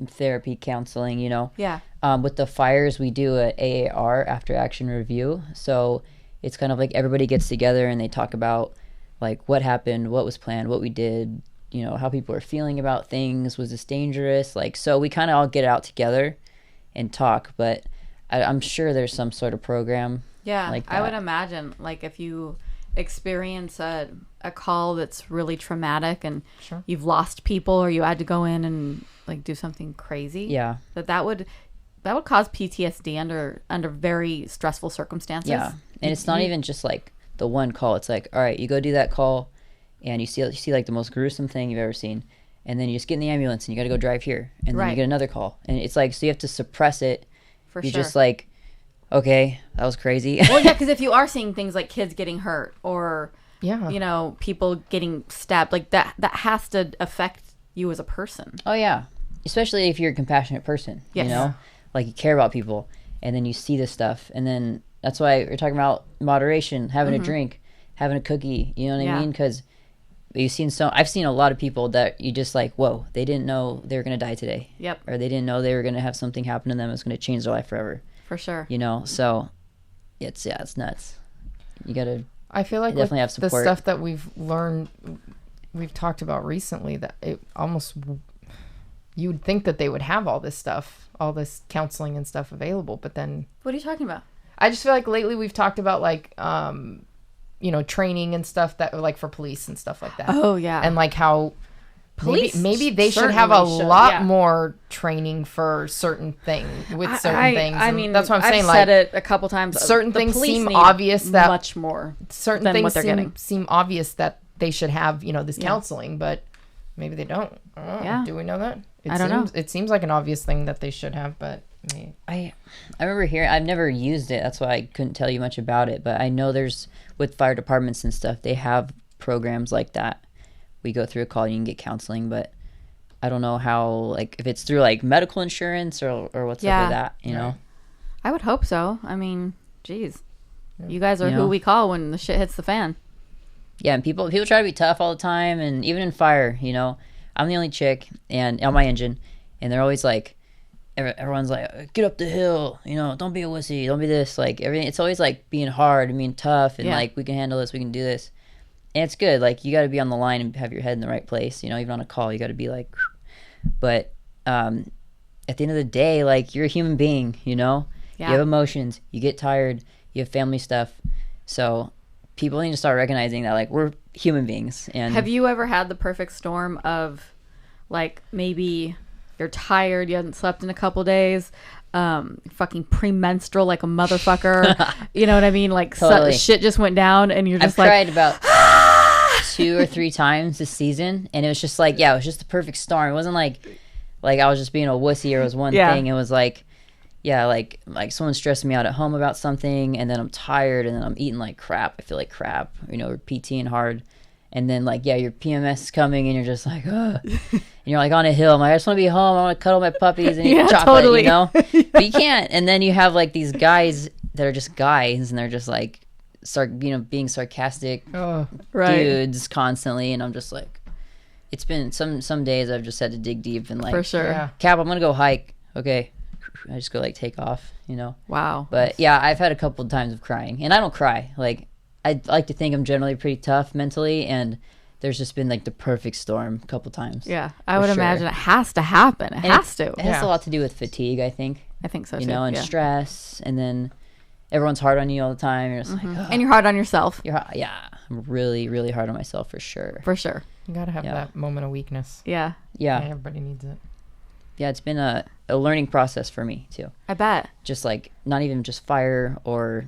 therapy, counseling, Yeah. With the fires, we do a AAR, after action review. So it's kind of like everybody gets together and they talk about like what happened, what was planned, what we did, how people are feeling about things. Was this dangerous? Like, so we kind of all get out together and talk, but I'm sure there's some sort of program. Yeah. Like that. I would imagine like if you experience a call that's really traumatic and you've lost people or you had to go in and like do something crazy. Yeah. That would cause PTSD under very stressful circumstances. Yeah. And it's not even just like the one call. It's like, all right, you go do that call and you see like the most gruesome thing you've ever seen. And then you just get in the ambulance and you got to go drive here. And then you get another call. And it's like, so you have to suppress it. For You're sure. just like, okay, that was crazy. Well, yeah, because if you are seeing things like kids getting hurt or, people getting stabbed, like that has to affect you as a person. Oh, yeah. Especially if you're a compassionate person, Yes. Like you care about people. And then you see this stuff. And then that's why we're talking about moderation, having a drink, having a cookie, you know what I mean? Because I've seen a lot of people that you just like, whoa, they didn't know they were going to die today. Yep. Or they didn't know they were going to have something happen to them that's going to change their life forever. For sure. So it's nuts. You gotta. I feel like definitely have support. The stuff that we've talked about recently, that it almost, you would think that they would have all this stuff, all this counseling and stuff available, but then. What are you talking about? I just feel like lately we've talked about like, training and stuff that like for police and stuff like that. Oh yeah. And like how maybe they should have a lot more training for certain things with certain things. I mean, that's what I'm saying. I've said it a couple times. Certain things seem obvious that much more. Certain things seem obvious that they should have, this counseling, but maybe they don't. I don't know. Yeah. Do we know that? I don't know. It seems like an obvious thing that they should have, but I remember hearing. I've never used it. That's why I couldn't tell you much about it. But I know there's with fire departments and stuff. They have programs like that. We go through a call, you can get counseling, but I don't know how, like, if it's through, like, medical insurance or what's up with that, you know? I would hope so. I mean, geez. You guys are who we call when the shit hits the fan. Yeah, and people try to be tough all the time, and even in fire, I'm the only chick and on my engine, and they're always like, everyone's like, get up the hill, don't be a wussy, don't be this, like, everything. It's always, like, being hard and being tough, and, like, we can handle this, we can do this. And it's good. Like, you got to be on the line and have your head in the right place. Even on a call, you got to be like, but at the end of the day, like, you're a human being, You have emotions. You get tired. You have family stuff. So people need to start recognizing that, like, we're human beings. And have you ever had the perfect storm of, like, maybe you're tired, you haven't slept in a couple days, fucking premenstrual like a motherfucker, you know what I mean? Like, totally. Shit just went down, and you're just I've cried about 2 or 3 times this season, and it was just like, it was just the perfect storm. It wasn't like I was just being a wussy or it was one thing. It was like, like someone stressed me out at home about something, and then I'm tired, and then I'm eating like crap. I feel like crap, we're PTing hard. And then, like, your PMS is coming, and you're just like, ugh. And you're, like, on a hill. I'm like, I just want to be home. I want to cuddle my puppies and eat chocolate, totally. But you can't. And then you have, like, these guys that are just guys, and they're just, like, being sarcastic dudes constantly. And I'm just, like, it's been some days I've just had to dig deep and, like, for sure. Cap, I'm going to go hike. Okay. I just go, like, take off, Wow. But, yeah, I've had a couple of times of crying. And I don't cry. Like, I like to think I'm generally pretty tough mentally, and there's just been like the perfect storm a couple times. Yeah, I would imagine it has to happen. It has to. It has a lot to do with fatigue, I think. I think so too. And stress, and then everyone's hard on you all the time. You're just like, oh. And you're hard on yourself. I'm really, really hard on myself for sure. For sure. You gotta have that moment of weakness. Yeah. Everybody needs it. Yeah, it's been a learning process for me too. I bet. Just like not even just fire or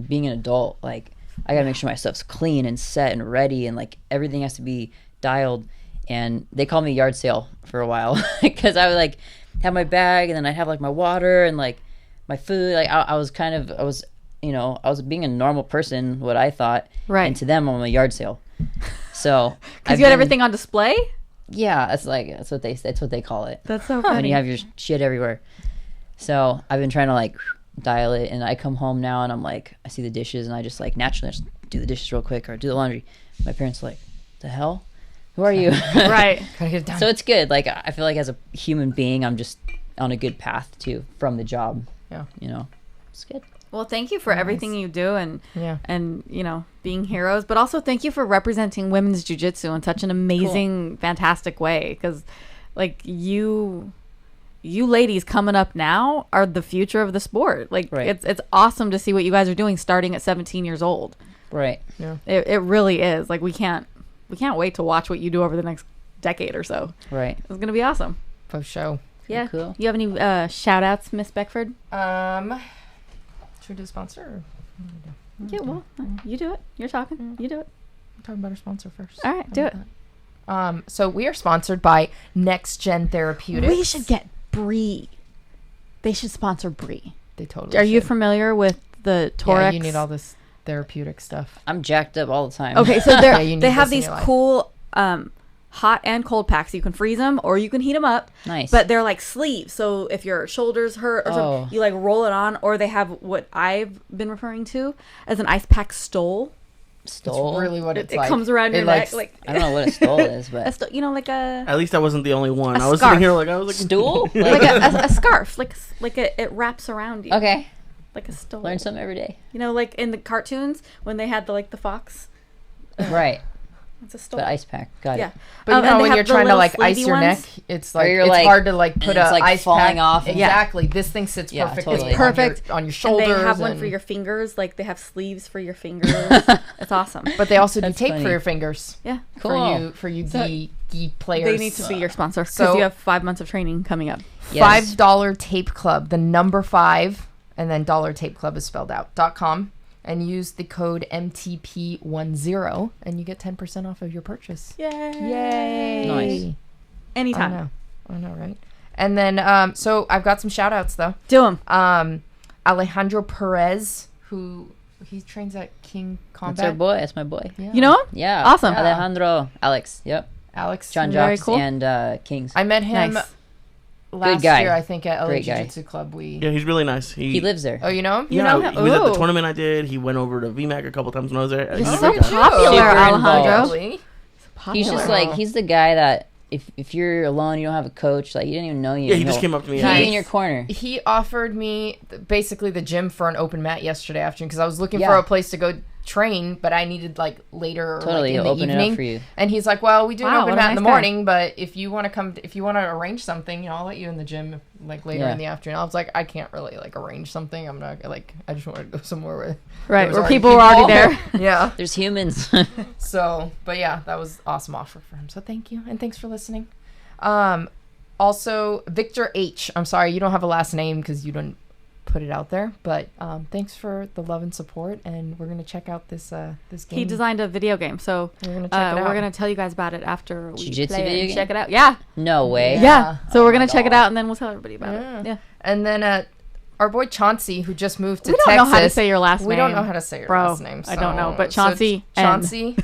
being an adult, like I gotta make sure my stuff's clean and set and ready, and like everything has to be dialed. And they called me yard sale for a while because I would like have my bag, and then I'd have like my water and like my food. Like I was being a normal person, what I thought, right? And to them, I'm a yard sale. So because you had everything on display. Yeah, that's what they call it. That's so funny. When you have your shit everywhere. So I've been trying to like dial it, and I come home now and I'm like, I see the dishes and I just like naturally just do the dishes real quick or do the laundry. My parents are like, the hell? Who are you? Right. Gotta get it done. So it's good. Like I feel like as a human being, I'm just on a good path too from the job. Yeah. It's good. Well, thank you for everything you do and being heroes, but also thank you for representing women's jiu-jitsu in such an amazing, fantastic way. Because like you ladies coming up now are the future of the sport. Like it's awesome to see what you guys are doing starting at 17 years old. Right. Yeah. It really is. Like we can't wait to watch what you do over the next decade or so. Right. It's going to be awesome. For sure. Yeah. Cool. You have any shout outs, Miss Beckford? Should we do a sponsor? Or yeah, well, you do it. You're talking. You do it. I'm talking about our sponsor first. All right, do it. So we are sponsored by Next Gen Therapeutics. We should get Bre. They should sponsor Bre. They totally Are you familiar with the Torex? Yeah, you need all this therapeutic stuff. I'm jacked up all the time. Okay, so they have these cool hot and cold packs. You can freeze them or you can heat them up. Nice. But they're like sleeves. So if your shoulders hurt or something, you like roll it on. Or they have what I've been referring to as an ice pack stole. Stole? It's really what it's like. It comes around your neck. Like I don't know what a stole is, but like a. At least I wasn't the only one. I was scarf. sitting here like I was like stool, like a scarf, like it wraps around you. Okay. like a stole. Learn something every day. You know, like in the cartoons when they had the fox. Right. It's a stole. The ice pack. Got it. But when you're trying to ice your neck, it's like it's hard to put a ice falling pack off. Exactly. This thing sits perfectly. Totally. It's perfect on your shoulders. And they have one for your fingers. Like they have sleeves for your fingers. It's awesome. But they also do tape for your fingers. Yeah. Cool. For you gi players. They need to be your sponsor because you have 5 months of training coming up. Yes. $5 Tape Club. The number 5 and then $. Tape Club is spelled out. .com. And use the code MTP10 and you get 10% off of your purchase. Yay. Nice. Anytime. I know, right? And then, so I've got some shout outs though. Do them. Alejandro Perez, who he trains at King Combat. That's our boy. That's my boy. Yeah. You know him? Yeah. Awesome. Yeah. Alejandro. Alex. Yep. Alex. John Very Jocks cool. and Kings. I met him last year, I think, at LA Jiu-Jitsu Club. Yeah, he's really nice. He lives there. Oh, you know him? You know him? He was at the tournament I did. He went over to VMAC a couple times when I was there. He's so popular, Alejandro. He's just like, he's the guy that if you're alone, you don't have a coach, like, he didn't even know you. Yeah, he just came up to me. He'll be in your corner. He offered me basically the gym for an open mat yesterday afternoon because I was looking for a place to go train, but I needed like later or like in the open evening. It up for you. And he's like, "Well, we do an open mat in the morning, but if you want to come, if you want to arrange something, I'll let you in the gym like later in the afternoon." I was like, "I can't really like arrange something. I'm not like I just want to go somewhere where people were already there." Yeah, there's humans. So, but yeah, that was awesome offer for him. So thank you and thanks for listening. Also, Victor H. I'm sorry you don't have a last name because you don't put it out there, but thanks for the love and support, and we're gonna check out this game. He designed a video game, so we're gonna check it out. We're gonna tell you guys about it after we Jiu-Jitsu play video it. game? Check it out. Yeah. No way. Yeah. So we're gonna check it out, and then we'll tell everybody about it. Yeah. And then our boy Chauncey, who just moved to Texas. We don't know how to say your last name. We don't know how to say your last name. So. I don't know, but Chauncey. So Chauncey.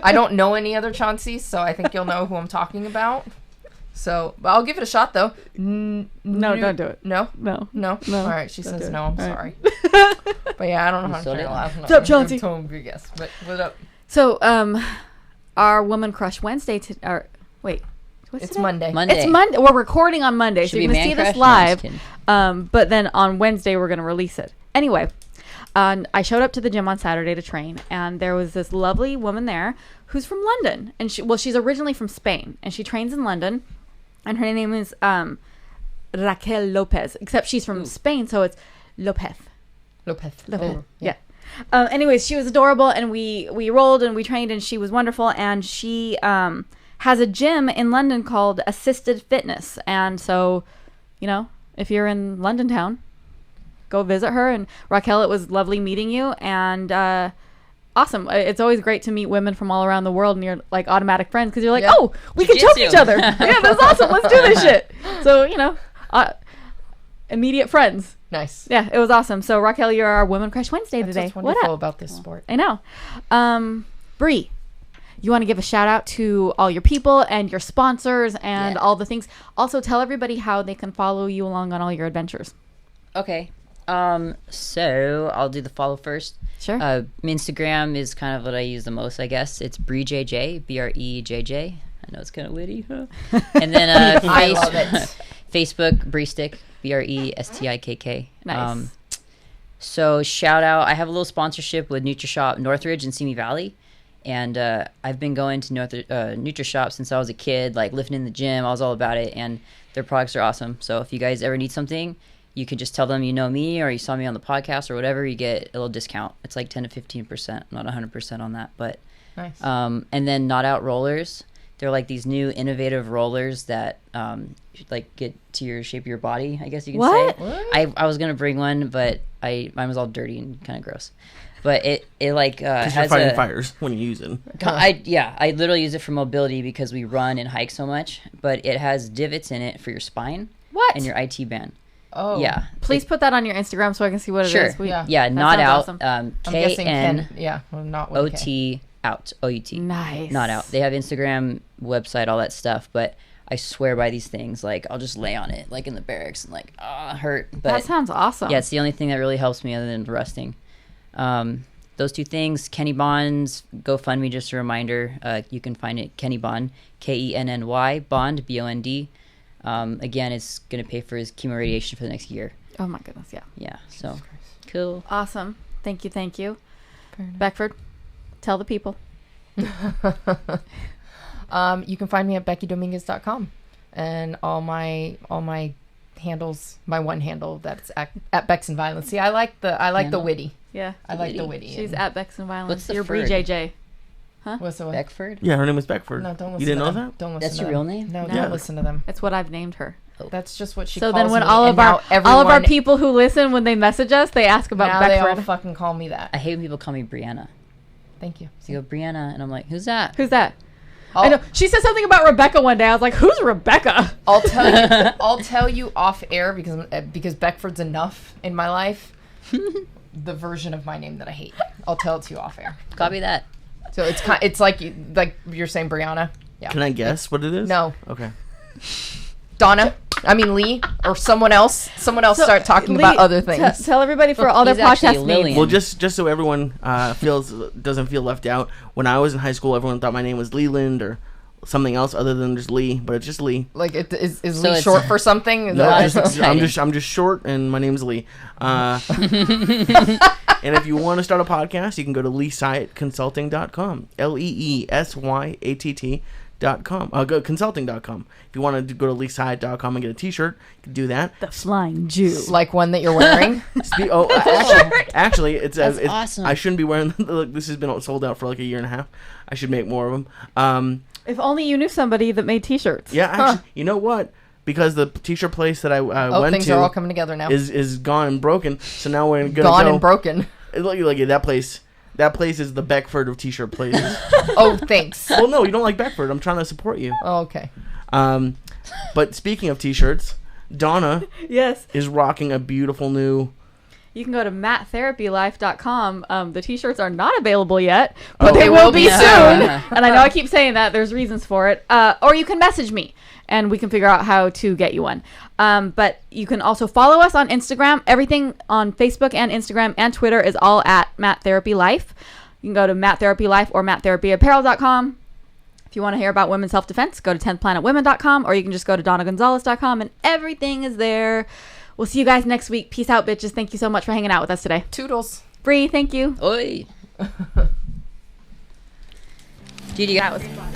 I don't know any other Chauncey, so I think you'll know who I'm talking about. So, but I'll give it a shot though. No, don't do it. No. No. All right, she says no. I'm sorry. But yeah, I don't know how to say it. What's up, Chauncey? But what up? So, our Woman Crush Wednesday. It's Monday. It's Monday. We're recording on Monday, so you're gonna see this live. But then on Wednesday we're gonna release it. Anyway, I showed up to the gym on Saturday to train, and there was this lovely woman there who's from London, and she's originally from Spain, and she trains in London. And her name is Raquel Lopez, except she's from Spain, so it's Lopez. Oh, yeah. Anyways, she was adorable, and we rolled and we trained, and she was wonderful. And she has a gym in London called Assisted Fitness. And so, if you're in London town, go visit her. And Raquel, it was lovely meeting you. And awesome. It's always great to meet women from all around the world, and you're like automatic friends because you're like, oh, we can choke each other. Yeah, that's awesome. Let's do this shit. So, immediate friends. Nice. Yeah, it was awesome. So, Raquel, you're our Women Crush Wednesday That's today. What's wonderful about this sport. I know. Bree, you want to give a shout out to all your people and your sponsors and all the things. Also, tell everybody how they can follow you along on all your adventures. Okay. So I'll do the follow first. Sure. Instagram is kind of what I use the most, I guess. It's BreJJ, BREJJ. I know it's kind of witty, huh? And then I love it. Facebook, Bre Stikk, BRESTIKK. Nice. So shout out. I have a little sponsorship with NutriShop Northridge in Simi Valley. And I've been going to NutriShop since I was a kid, like lifting in the gym. I was all about it. And their products are awesome. So if you guys ever need something, you can just tell them you know me or you saw me on the podcast or whatever. You get a little discount. It's like 10 to 15%. Not 100% on that, but nice. And then Not Out rollers. They're like these new innovative rollers that like get to your shape of your body, I guess you can say. What? I was gonna bring one, but mine was all dirty and kind of gross. But it like has you're fighting fires when you use it. I literally use it for mobility because we run and hike so much. But it has divots in it for your spine. What? And your IT band. Oh. Yeah. Please put that on your Instagram so I can see what it is. Yeah, Not Out. Awesome. KNOT out. OUT. Nice. Not Out. They have Instagram, website, all that stuff. But I swear by these things. Like, I'll just lay on it, like in the barracks, and like, hurt. But that sounds awesome. Yeah, it's the only thing that really helps me other than resting. Those two things. Kenny Bond's GoFundMe, just a reminder. You can find it Kenny Bond, KENNY Bond, BOND. Again, it's going to pay for his chemo radiation for the next year. Oh my goodness, yeah. Yeah, so pill. Awesome. Thank you. Beckford, tell the people. You can find me at beckydominguez.com and all my handles, my one handle that's at Bex and Violence. See, I like the witty. Yeah. I like the witty. She's at Bex and Violence. What's the You're Bre JJ. Huh? What's the one? Beckford? Yeah, her name is Beckford. No, don't listen. You didn't to know them. that? Don't listen. That's to your them. real name? No, Yeah. don't listen to them. That's what I've named her. That's just what she so calls me. then when all of our people who listen, when they message us, they ask about now Beckford. they all fucking call me that. I hate when people call me Brianna. Thank you. So you go, Brianna, and I'm like, who's that? Who's that? I know. She said something about Rebecca one day. I was like, who's Rebecca? I'll tell you off air because Beckford's enough in my life. The version of my name that I hate. I'll tell it to you off air. Copy that. So it's like you're saying Brianna. Yeah. Can I guess what it is? No. Okay. Lee, or someone else. Start talking about other things. Tell everybody for all their podcast names. Well, just so everyone doesn't feel left out. When I was in high school, everyone thought my name was Leland or something else other than just Lee, but it's just Lee. Like is Lee short for something? No, I'm just short, and my name's Lee. And if you want to start a podcast, you can go to leesyattconsulting.com. LeeSyatt.com. Go consulting.com. If you want to go to leesyatt.com and get a t-shirt, you can do that. The Flying Jew. Like one that you're wearing? Actually, it's awesome. I shouldn't be wearing. Look, this has been sold out for like a year and a half. I should make more of them. If only you knew somebody that made t-shirts. Yeah, actually, you know what? Because the t-shirt place that I went things to are all coming together now. Is gone and broken. So now we're gonna gone and broken. Look at that place. That place is the Beckford of t-shirt places. Oh, thanks. Well, no, you don't like Beckford. I'm trying to support you. Oh, okay. But speaking of t-shirts, Donna yes is rocking a beautiful new. You can go to matttherapylife.com. The t-shirts are not available yet, but they will be soon. And I know I keep saying that. There's reasons for it. Or you can message me, and we can figure out how to get you one. But you can also follow us on Instagram. Everything on Facebook and Instagram and Twitter is all at matttherapylife. You can go to matttherapylife or matttherapyapparel.com. If you want to hear about women's self-defense, go to 10thplanetwomen.com, or you can just go to donnagonzalez.com, and everything is there. We'll see you guys next week. Peace out, bitches. Thank you so much for hanging out with us today. Toodles. Bre, thank you. Oi. That was fun.